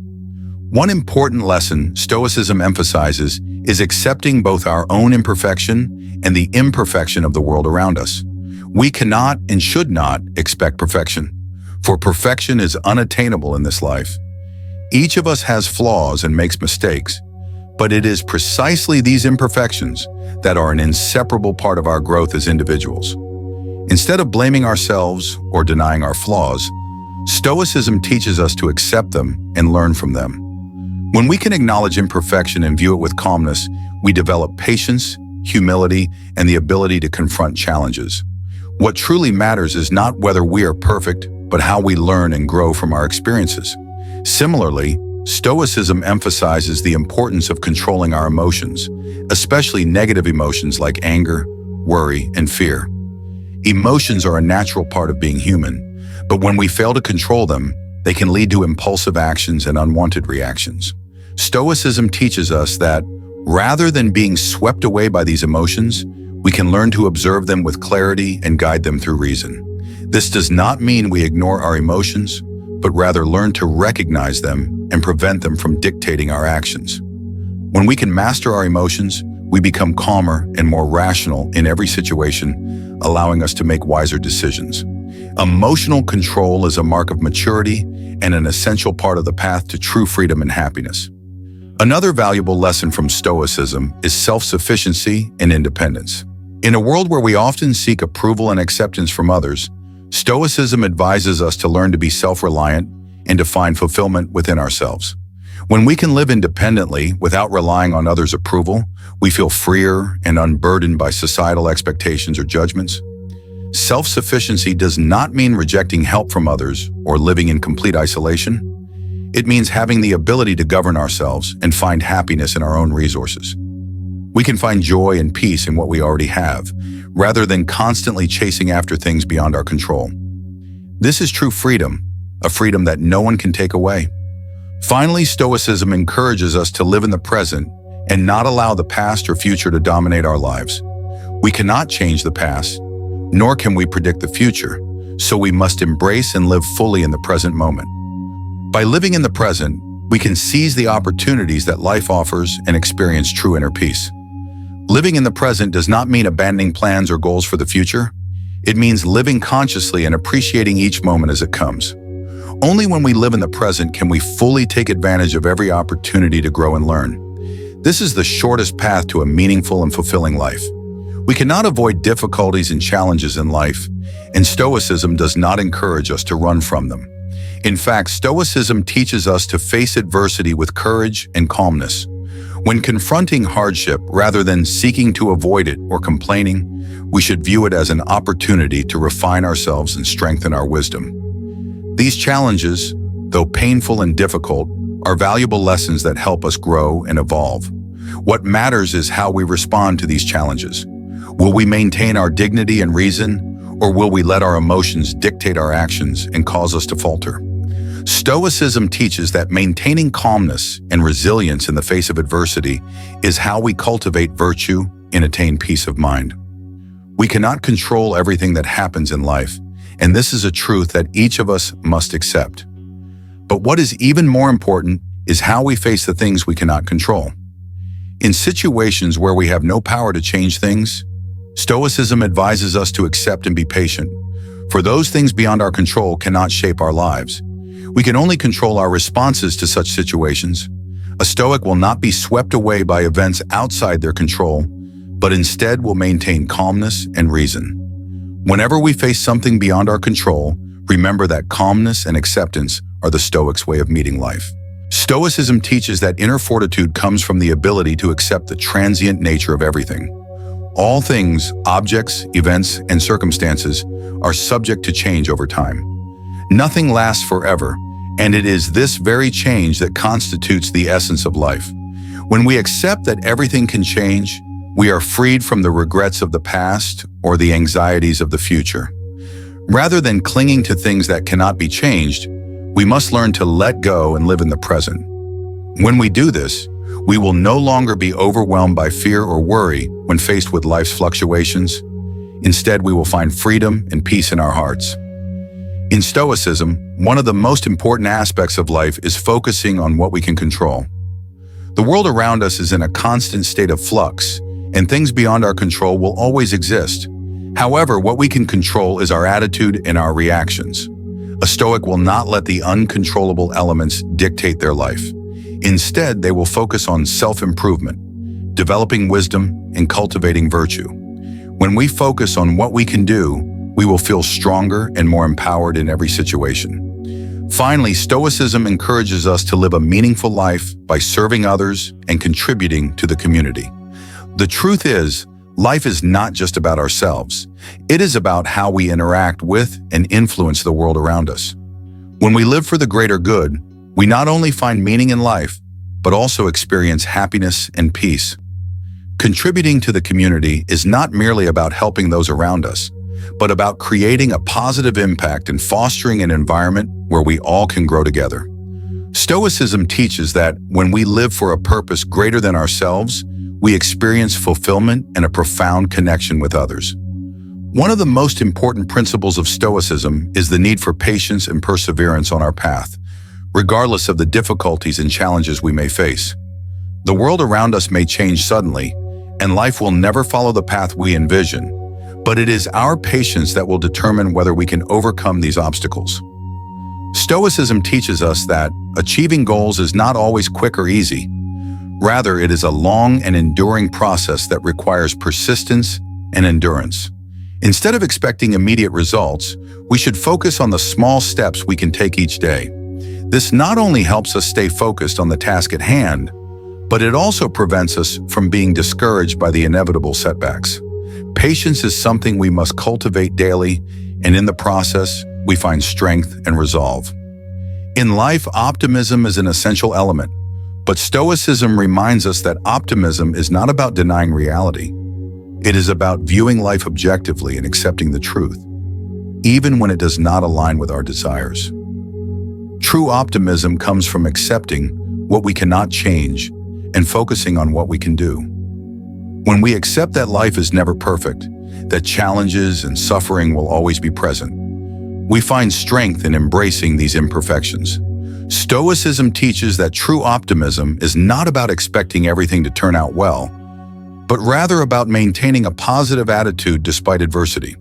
One important lesson Stoicism emphasizes is accepting both our own imperfection and the imperfection of the world around us. We cannot and should not expect perfection, for perfection is unattainable in this life. Each of us has flaws and makes mistakes, but it is precisely these imperfections that are an inseparable part of our growth as individuals. Instead of blaming ourselves or denying our flaws, Stoicism teaches us to accept them and learn from them. When we can acknowledge imperfection and view it with calmness, we develop patience, humility, and the ability to confront challenges. What truly matters is not whether we are perfect, but how we learn and grow from our experiences. Similarly, Stoicism emphasizes the importance of controlling our emotions, especially negative emotions like anger, worry, and fear. Emotions are a natural part of being human, but when we fail to control them, they can lead to impulsive actions and unwanted reactions. Stoicism teaches us that, rather than being swept away by these emotions, we can learn to observe them with clarity and guide them through reason. This does not mean we ignore our emotions, but rather learn to recognize them and prevent them from dictating our actions. When we can master our emotions, we become calmer and more rational in every situation, allowing us to make wiser decisions. Emotional control is a mark of maturity and an essential part of the path to true freedom and happiness. Another valuable lesson from Stoicism is self-sufficiency and independence. In a world where we often seek approval and acceptance from others, Stoicism advises us to learn to be self-reliant and to find fulfillment within ourselves. When we can live independently without relying on others' approval, we feel freer and unburdened by societal expectations or judgments. Self-sufficiency does not mean rejecting help from others or living in complete isolation. It means having the ability to govern ourselves and find happiness in our own resources. We can find joy and peace in what we already have, rather than constantly chasing after things beyond our control. This is true freedom, a freedom that no one can take away. Finally, Stoicism encourages us to live in the present and not allow the past or future to dominate our lives. We cannot change the past, nor can we predict the future, so we must embrace and live fully in the present moment. By living in the present, we can seize the opportunities that life offers and experience true inner peace. Living in the present does not mean abandoning plans or goals for the future. It means living consciously and appreciating each moment as it comes. Only when we live in the present can we fully take advantage of every opportunity to grow and learn. This is the shortest path to a meaningful and fulfilling life. We cannot avoid difficulties and challenges in life, and Stoicism does not encourage us to run from them. In fact, Stoicism teaches us to face adversity with courage and calmness. When confronting hardship, rather than seeking to avoid it or complaining, we should view it as an opportunity to refine ourselves and strengthen our wisdom. These challenges, though painful and difficult, are valuable lessons that help us grow and evolve. What matters is how we respond to these challenges. Will we maintain our dignity and reason, or will we let our emotions dictate our actions and cause us to falter? Stoicism teaches that maintaining calmness and resilience in the face of adversity is how we cultivate virtue and attain peace of mind. We cannot control everything that happens in life, and this is a truth that each of us must accept. But what is even more important is how we face the things we cannot control. In situations where we have no power to change things, Stoicism advises us to accept and be patient, for those things beyond our control cannot shape our lives. We can only control our responses to such situations. A Stoic will not be swept away by events outside their control, but instead will maintain calmness and reason. Whenever we face something beyond our control, remember that calmness and acceptance are the Stoics' way of meeting life. Stoicism teaches that inner fortitude comes from the ability to accept the transient nature of everything. All things, objects, events, and circumstances are subject to change over time. Nothing lasts forever, and it is this very change that constitutes the essence of life. When we accept that everything can change, we are freed from the regrets of the past or the anxieties of the future. Rather than clinging to things that cannot be changed, we must learn to let go and live in the present. When we do this, we will no longer be overwhelmed by fear or worry when faced with life's fluctuations. Instead, we will find freedom and peace in our hearts. In Stoicism, one of the most important aspects of life is focusing on what we can control. The world around us is in a constant state of flux, and things beyond our control will always exist. However, what we can control is our attitude and our reactions. A Stoic will not let the uncontrollable elements dictate their life. Instead, they will focus on self-improvement, developing wisdom, and cultivating virtue. When we focus on what we can do, we will feel stronger and more empowered in every situation. Finally, Stoicism encourages us to live a meaningful life by serving others and contributing to the community. The truth is, life is not just about ourselves. It is about how we interact with and influence the world around us. When we live for the greater good, we not only find meaning in life, but also experience happiness and peace. Contributing to the community is not merely about helping those around us, but about creating a positive impact and fostering an environment where we all can grow together. Stoicism teaches that when we live for a purpose greater than ourselves, we experience fulfillment and a profound connection with others. One of the most important principles of Stoicism is the need for patience and perseverance on our path, regardless of the difficulties and challenges we may face. The world around us may change suddenly, and life will never follow the path we envision, but it is our patience that will determine whether we can overcome these obstacles. Stoicism teaches us that achieving goals is not always quick or easy. Rather, it is a long and enduring process that requires persistence and endurance. Instead of expecting immediate results, we should focus on the small steps we can take each day. This not only helps us stay focused on the task at hand, but it also prevents us from being discouraged by the inevitable setbacks. Patience is something we must cultivate daily, and in the process, we find strength and resolve. In life, optimism is an essential element, but Stoicism reminds us that optimism is not about denying reality. It is about viewing life objectively and accepting the truth, even when it does not align with our desires. True optimism comes from accepting what we cannot change and focusing on what we can do. When we accept that life is never perfect, that challenges and suffering will always be present, we find strength in embracing these imperfections. Stoicism teaches that true optimism is not about expecting everything to turn out well, but rather about maintaining a positive attitude despite adversity.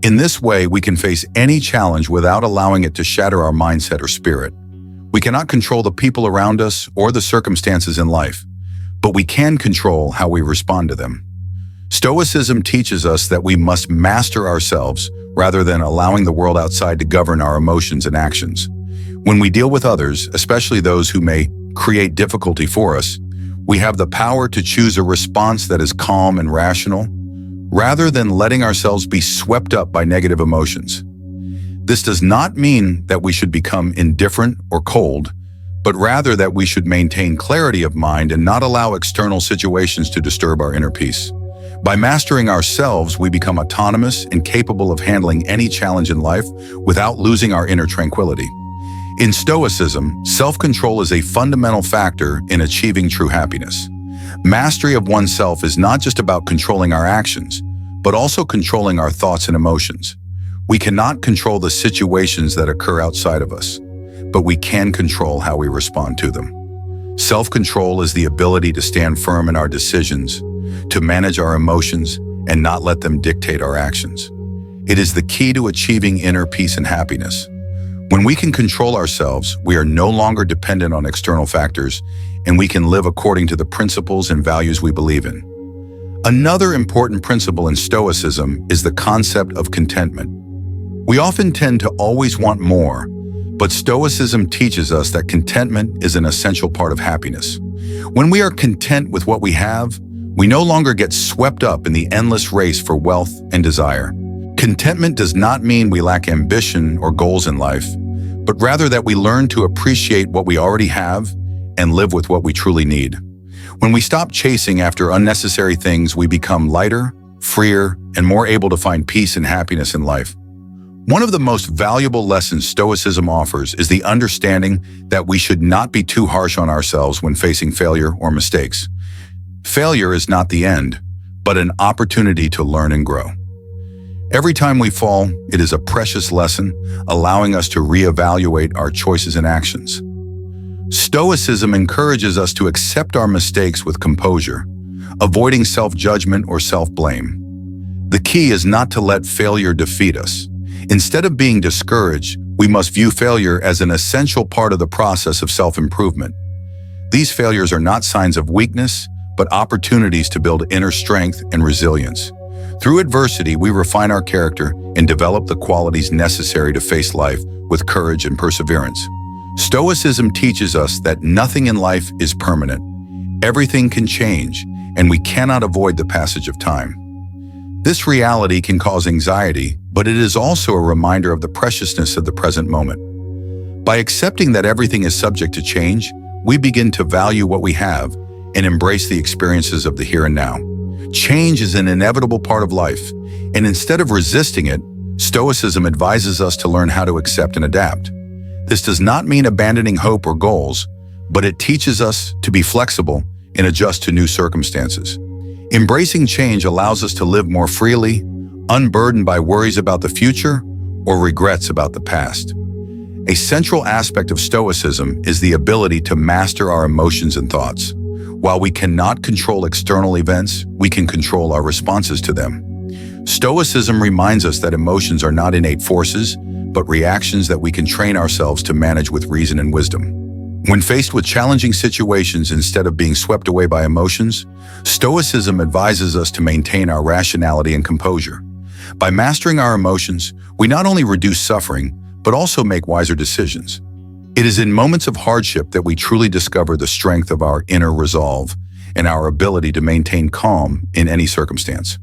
In this way, we can face any challenge without allowing it to shatter our mindset or spirit. We cannot control the people around us or the circumstances in life, but we can control how we respond to them. Stoicism teaches us that we must master ourselves rather than allowing the world outside to govern our emotions and actions. When we deal with others, especially those who may create difficulty for us, we have the power to choose a response that is calm and rational, rather than letting ourselves be swept up by negative emotions. This does not mean that we should become indifferent or cold, but rather that we should maintain clarity of mind and not allow external situations to disturb our inner peace. By mastering ourselves, we become autonomous and capable of handling any challenge in life without losing our inner tranquility. In Stoicism, self-control is a fundamental factor in achieving true happiness. Mastery of oneself is not just about controlling our actions, but also controlling our thoughts and emotions. We cannot control the situations that occur outside of us, but we can control how we respond to them. Self-control is the ability to stand firm in our decisions, to manage our emotions, and not let them dictate our actions. It is the key to achieving inner peace and happiness. When we can control ourselves, we are no longer dependent on external factors, and we can live according to the principles and values we believe in. Another important principle in Stoicism is the concept of contentment. We often tend to always want more, but Stoicism teaches us that contentment is an essential part of happiness. When we are content with what we have, We no longer get swept up in the endless race for wealth and desire. Contentment does not mean we lack ambition or goals in life, but rather that we learn to appreciate what we already have and live with what we truly need. When we stop chasing after unnecessary things, we become lighter, freer, and more able to find peace and happiness in life. One of the most valuable lessons Stoicism offers is the understanding that we should not be too harsh on ourselves when facing failure or mistakes. Failure is not the end, but an opportunity to learn and grow. Every time we fall, it is a precious lesson, allowing us to reevaluate our choices and actions. Stoicism encourages us to accept our mistakes with composure, avoiding self-judgment or self-blame. The key is not to let failure defeat us. Instead of being discouraged, we must view failure as an essential part of the process of self-improvement. These failures are not signs of weakness, but opportunities to build inner strength and resilience. Through adversity, we refine our character and develop the qualities necessary to face life with courage and perseverance. Stoicism teaches us that nothing in life is permanent. Everything can change, and we cannot avoid the passage of time. This reality can cause anxiety, but it is also a reminder of the preciousness of the present moment. By accepting that everything is subject to change, we begin to value what we have and embrace the experiences of the here and now. Change is an inevitable part of life, and instead of resisting it, Stoicism advises us to learn how to accept and adapt. This does not mean abandoning hope or goals, but it teaches us to be flexible and adjust to new circumstances. Embracing change allows us to live more freely, unburdened by worries about the future or regrets about the past. A central aspect of Stoicism is the ability to master our emotions and thoughts. While we cannot control external events, we can control our responses to them. Stoicism reminds us that emotions are not innate forces, but reactions that we can train ourselves to manage with reason and wisdom. When faced with challenging situations, instead of being swept away by emotions, Stoicism advises us to maintain our rationality and composure. By mastering our emotions, we not only reduce suffering, but also make wiser decisions. It is in moments of hardship that we truly discover the strength of our inner resolve and our ability to maintain calm in any circumstance.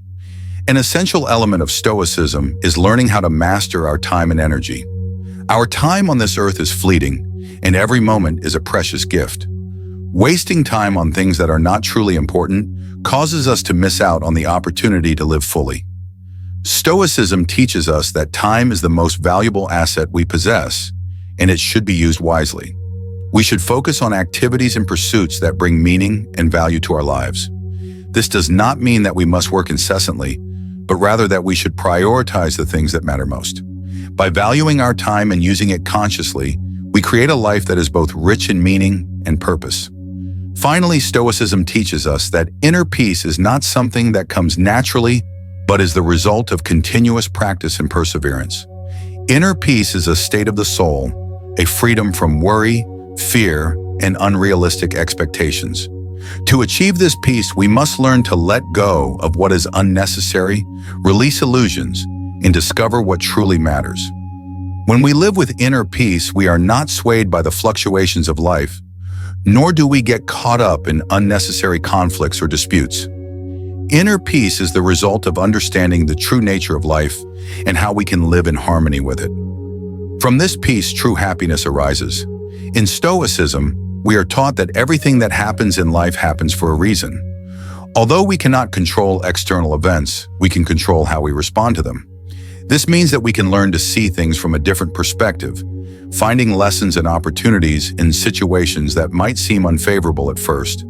An essential element of Stoicism is learning how to master our time and energy. Our time on this earth is fleeting, and every moment is a precious gift. Wasting time on things that are not truly important causes us to miss out on the opportunity to live fully. Stoicism teaches us that time is the most valuable asset we possess, and it should be used wisely. We should focus on activities and pursuits that bring meaning and value to our lives. This does not mean that we must work incessantly, but rather that we should prioritize the things that matter most. By valuing our time and using it consciously, we create a life that is both rich in meaning and purpose. Finally, Stoicism teaches us that inner peace is not something that comes naturally, but is the result of continuous practice and perseverance. Inner peace is a state of the soul, a freedom from worry, fear, and unrealistic expectations. To achieve this peace, we must learn to let go of what is unnecessary, release illusions, and discover what truly matters. When we live with inner peace, we are not swayed by the fluctuations of life, nor do we get caught up in unnecessary conflicts or disputes. Inner peace is the result of understanding the true nature of life and how we can live in harmony with it. From this peace, true happiness arises. In Stoicism, we are taught that everything that happens in life happens for a reason. Although we cannot control external events, we can control how we respond to them. This means that we can learn to see things from a different perspective, finding lessons and opportunities in situations that might seem unfavorable at first.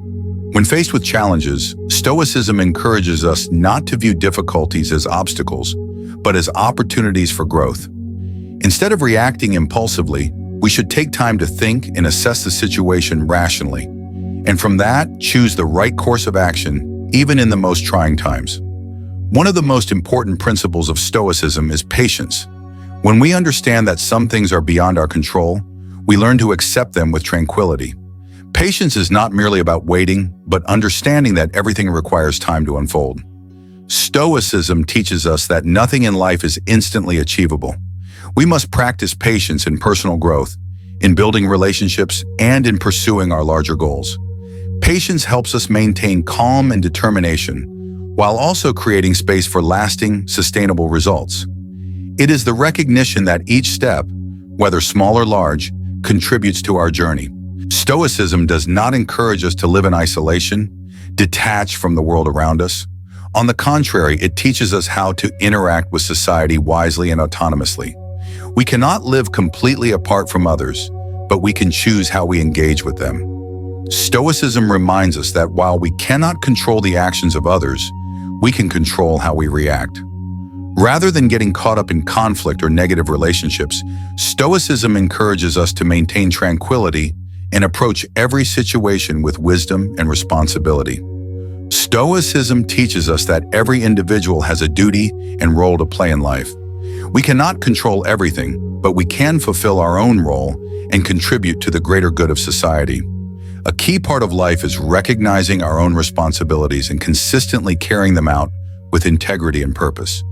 When faced with challenges, Stoicism encourages us not to view difficulties as obstacles, but as opportunities for growth. Instead of reacting impulsively, we should take time to think and assess the situation rationally, and from that, choose the right course of action, even in the most trying times. One of the most important principles of Stoicism is patience. When we understand that some things are beyond our control, we learn to accept them with tranquility. Patience is not merely about waiting, but understanding that everything requires time to unfold. Stoicism teaches us that nothing in life is instantly achievable. We must practice patience in personal growth, in building relationships, and in pursuing our larger goals. Patience helps us maintain calm and determination, while also creating space for lasting, sustainable results. It is the recognition that each step, whether small or large, contributes to our journey. Stoicism does not encourage us to live in isolation, detached from the world around us. On the contrary, it teaches us how to interact with society wisely and autonomously. We cannot live completely apart from others, but we can choose how we engage with them. Stoicism reminds us that while we cannot control the actions of others, we can control how we react. Rather than getting caught up in conflict or negative relationships, Stoicism encourages us to maintain tranquility and approach every situation with wisdom and responsibility. Stoicism teaches us that every individual has a duty and role to play in life. We cannot control everything, but we can fulfill our own role and contribute to the greater good of society. A key part of life is recognizing our own responsibilities and consistently carrying them out with integrity and purpose.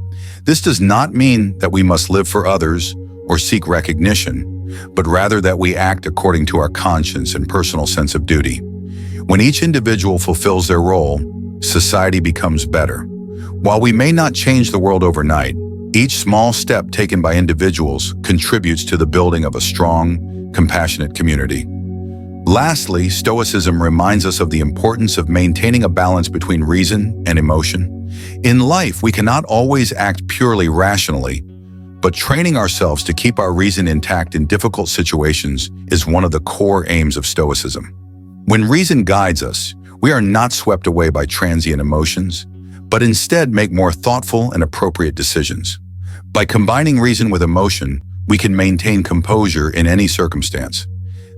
This does not mean that we must live for others or seek recognition, but rather that we act according to our conscience and personal sense of duty. When each individual fulfills their role, society becomes better. While we may not change the world overnight, each small step taken by individuals contributes to the building of a strong, compassionate community. Lastly, Stoicism reminds us of the importance of maintaining a balance between reason and emotion. In life, we cannot always act purely rationally, but training ourselves to keep our reason intact in difficult situations is one of the core aims of Stoicism. When reason guides us, we are not swept away by transient emotions, but instead make more thoughtful and appropriate decisions. By combining reason with emotion, we can maintain composure in any circumstance.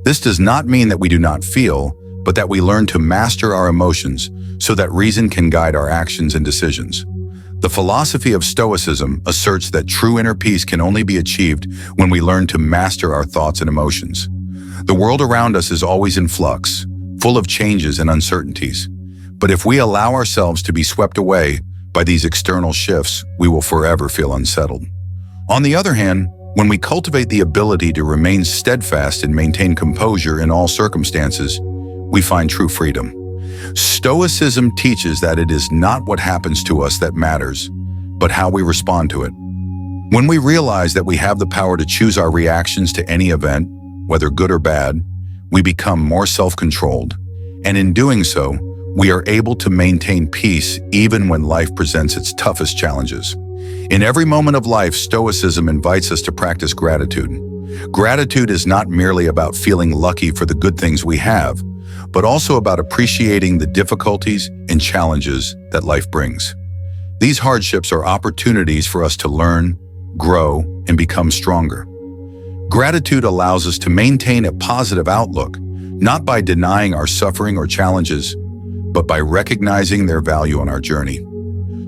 This does not mean that we do not feel, but that we learn to master our emotions so that reason can guide our actions and decisions. The philosophy of Stoicism asserts that true inner peace can only be achieved when we learn to master our thoughts and emotions. The world around us is always in flux, full of changes and uncertainties. But if we allow ourselves to be swept away by these external shifts, we will forever feel unsettled. On the other hand, when we cultivate the ability to remain steadfast and maintain composure in all circumstances, we find true freedom. Stoicism teaches that it is not what happens to us that matters, but how we respond to it. When we realize that we have the power to choose our reactions to any event, whether good or bad, we become more self-controlled, and in doing so, we are able to maintain peace even when life presents its toughest challenges. In every moment of life, Stoicism invites us to practice gratitude. Gratitude is not merely about feeling lucky for the good things we have, but also about appreciating the difficulties and challenges that life brings. These hardships are opportunities for us to learn, grow, and become stronger. Gratitude allows us to maintain a positive outlook, not by denying our suffering or challenges, but by recognizing their value on our journey.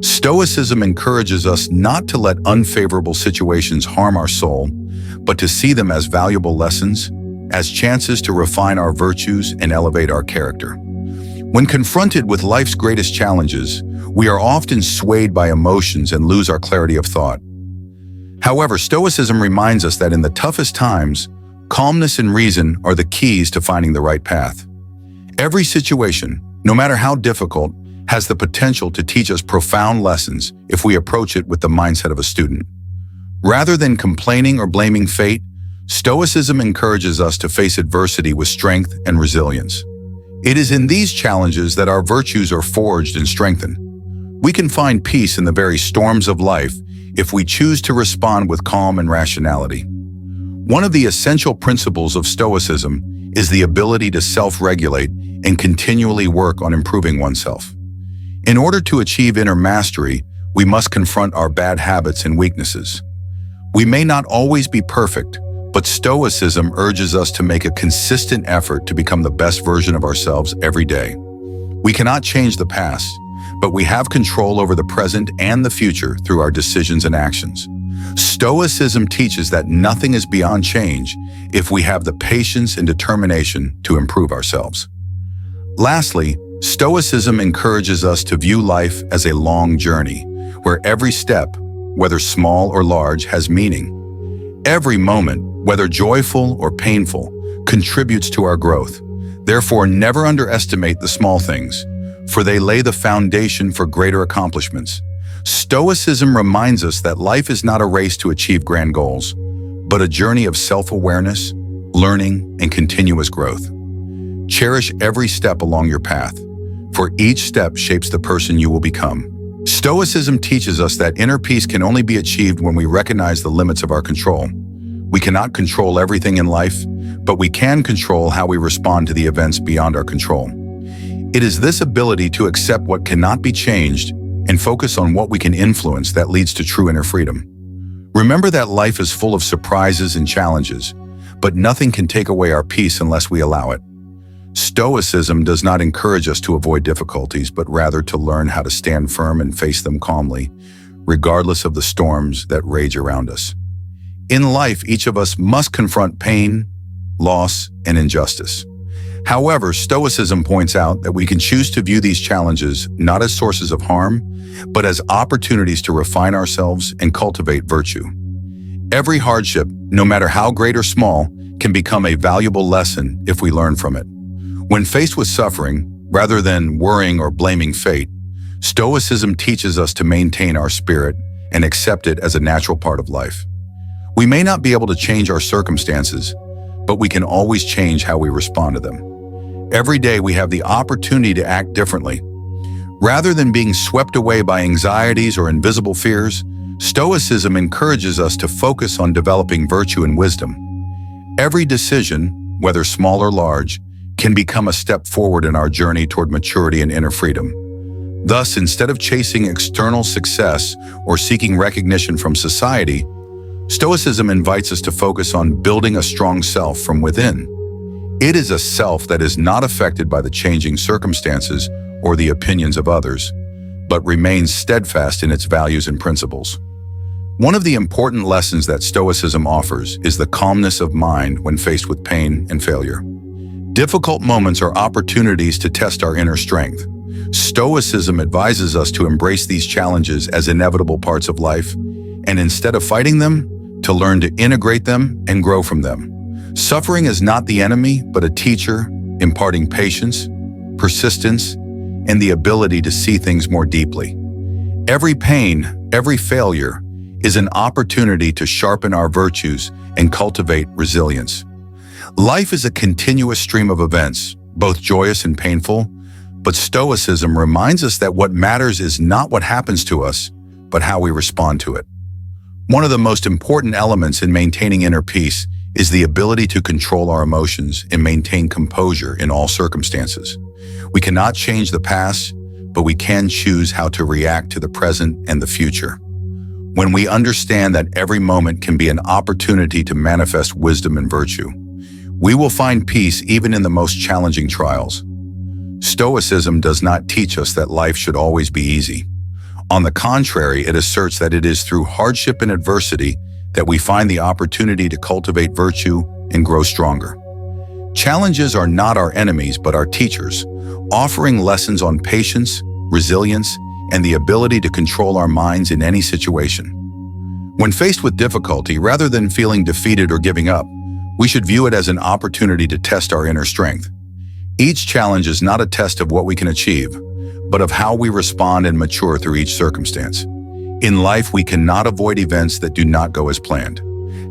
Stoicism encourages us not to let unfavorable situations harm our soul, but to see them as valuable lessons, as chances to refine our virtues and elevate our character. When confronted with life's greatest challenges, we are often swayed by emotions and lose our clarity of thought. However, Stoicism reminds us that in the toughest times, calmness and reason are the keys to finding the right path. Every situation, no matter how difficult, has the potential to teach us profound lessons if we approach it with the mindset of a student. Rather than complaining or blaming fate, Stoicism encourages us to face adversity with strength and resilience. It is in these challenges that our virtues are forged and strengthened. We can find peace in the very storms of life if we choose to respond with calm and rationality. One of the essential principles of Stoicism is the ability to self-regulate and continually work on improving oneself. In order to achieve inner mastery, we must confront our bad habits and weaknesses. We may not always be perfect, but Stoicism urges us to make a consistent effort to become the best version of ourselves every day. We cannot change the past, but we have control over the present and the future through our decisions and actions. Stoicism teaches that nothing is beyond change if we have the patience and determination to improve ourselves. Lastly, Stoicism encourages us to view life as a long journey, where every step, whether small or large, has meaning. Every moment, whether joyful or painful, contributes to our growth. Therefore, never underestimate the small things, for they lay the foundation for greater accomplishments. Stoicism reminds us that life is not a race to achieve grand goals, but a journey of self-awareness, learning, and continuous growth. Cherish every step along your path, for each step shapes the person you will become. Stoicism teaches us that inner peace can only be achieved when we recognize the limits of our control. We cannot control everything in life, but we can control how we respond to the events beyond our control. It is this ability to accept what cannot be changed and focus on what we can influence that leads to true inner freedom. Remember that life is full of surprises and challenges, but nothing can take away our peace unless we allow it. Stoicism does not encourage us to avoid difficulties, but rather to learn how to stand firm and face them calmly, regardless of the storms that rage around us. In life, each of us must confront pain, loss, and injustice. However, Stoicism points out that we can choose to view these challenges not as sources of harm, but as opportunities to refine ourselves and cultivate virtue. Every hardship, no matter how great or small, can become a valuable lesson if we learn from it. When faced with suffering, rather than worrying or blaming fate, Stoicism teaches us to maintain our spirit and accept it as a natural part of life. We may not be able to change our circumstances, but we can always change how we respond to them. Every day we have the opportunity to act differently. Rather than being swept away by anxieties or invisible fears, Stoicism encourages us to focus on developing virtue and wisdom. Every decision, whether small or large, can become a step forward in our journey toward maturity and inner freedom. Thus, instead of chasing external success or seeking recognition from society, Stoicism invites us to focus on building a strong self from within. It is a self that is not affected by the changing circumstances or the opinions of others, but remains steadfast in its values and principles. One of the important lessons that Stoicism offers is the calmness of mind when faced with pain and failure. Difficult moments are opportunities to test our inner strength. Stoicism advises us to embrace these challenges as inevitable parts of life, and instead of fighting them, to learn to integrate them and grow from them. Suffering is not the enemy, but a teacher, imparting patience, persistence, and the ability to see things more deeply. Every pain, every failure, is an opportunity to sharpen our virtues and cultivate resilience. Life is a continuous stream of events, both joyous and painful, but Stoicism reminds us that what matters is not what happens to us, but how we respond to it. One of the most important elements in maintaining inner peace is the ability to control our emotions and maintain composure in all circumstances. We cannot change the past, but we can choose how to react to the present and the future. When we understand that every moment can be an opportunity to manifest wisdom and virtue, we will find peace even in the most challenging trials. Stoicism does not teach us that life should always be easy. On the contrary, it asserts that it is through hardship and adversity that we find the opportunity to cultivate virtue and grow stronger. Challenges are not our enemies, but our teachers, offering lessons on patience, resilience, and the ability to control our minds in any situation. When faced with difficulty, rather than feeling defeated or giving up, we should view it as an opportunity to test our inner strength. Each challenge is not a test of what we can achieve, but of how we respond and mature through each circumstance. In life, we cannot avoid events that do not go as planned.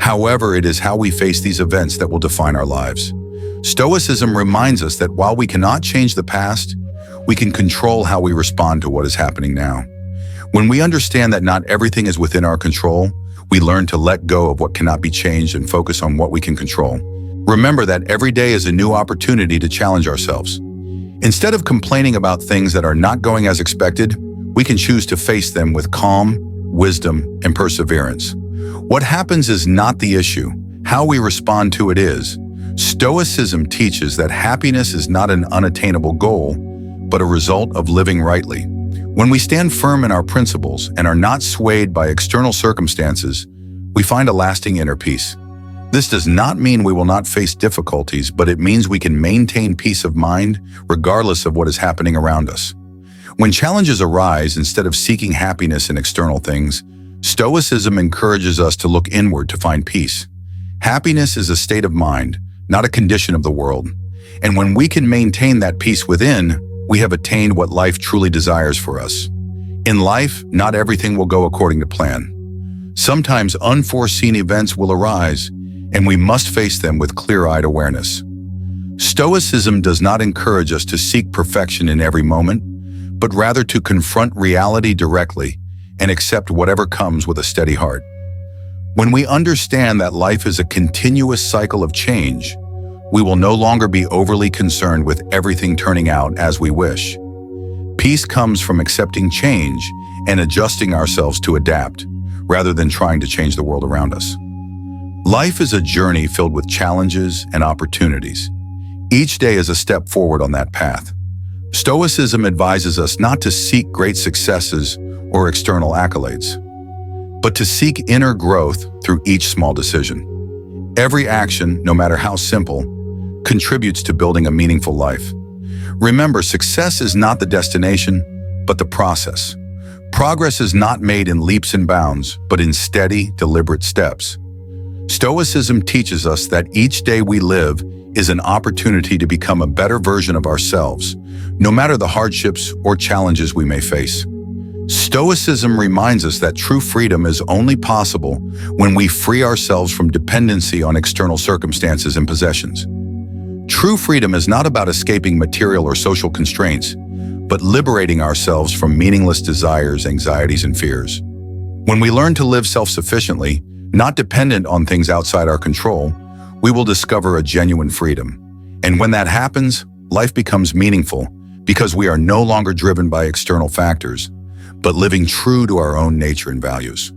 However, it is how we face these events that will define our lives. Stoicism reminds us that while we cannot change the past, we can control how we respond to what is happening now. When we understand that not everything is within our control, we learn to let go of what cannot be changed and focus on what we can control. Remember that every day is a new opportunity to challenge ourselves. Instead of complaining about things that are not going as expected, we can choose to face them with calm, wisdom, and perseverance. What happens is not the issue. How we respond to it is. Stoicism teaches that happiness is not an unattainable goal, but a result of living rightly. When we stand firm in our principles and are not swayed by external circumstances, we find a lasting inner peace. This does not mean we will not face difficulties, but it means we can maintain peace of mind regardless of what is happening around us. When challenges arise, instead of seeking happiness in external things, Stoicism encourages us to look inward to find peace. Happiness is a state of mind, not a condition of the world. And when we can maintain that peace within, we have attained what life truly desires for us. In life, not everything will go according to plan. Sometimes unforeseen events will arise, and we must face them with clear-eyed awareness. Stoicism does not encourage us to seek perfection in every moment, but rather to confront reality directly and accept whatever comes with a steady heart. When we understand that life is a continuous cycle of change, we will no longer be overly concerned with everything turning out as we wish. Peace comes from accepting change and adjusting ourselves to adapt, rather than trying to change the world around us. Life is a journey filled with challenges and opportunities. Each day is a step forward on that path. Stoicism advises us not to seek great successes or external accolades, but to seek inner growth through each small decision. Every action, no matter how simple, contributes to building a meaningful life. Remember, success is not the destination, but the process. Progress is not made in leaps and bounds, but in steady, deliberate steps. Stoicism teaches us that each day we live is an opportunity to become a better version of ourselves, no matter the hardships or challenges we may face. Stoicism reminds us that true freedom is only possible when we free ourselves from dependency on external circumstances and possessions. True freedom is not about escaping material or social constraints, but liberating ourselves from meaningless desires, anxieties, and fears. When we learn to live self-sufficiently, not dependent on things outside our control, we will discover a genuine freedom. And when that happens, life becomes meaningful because we are no longer driven by external factors, but living true to our own nature and values.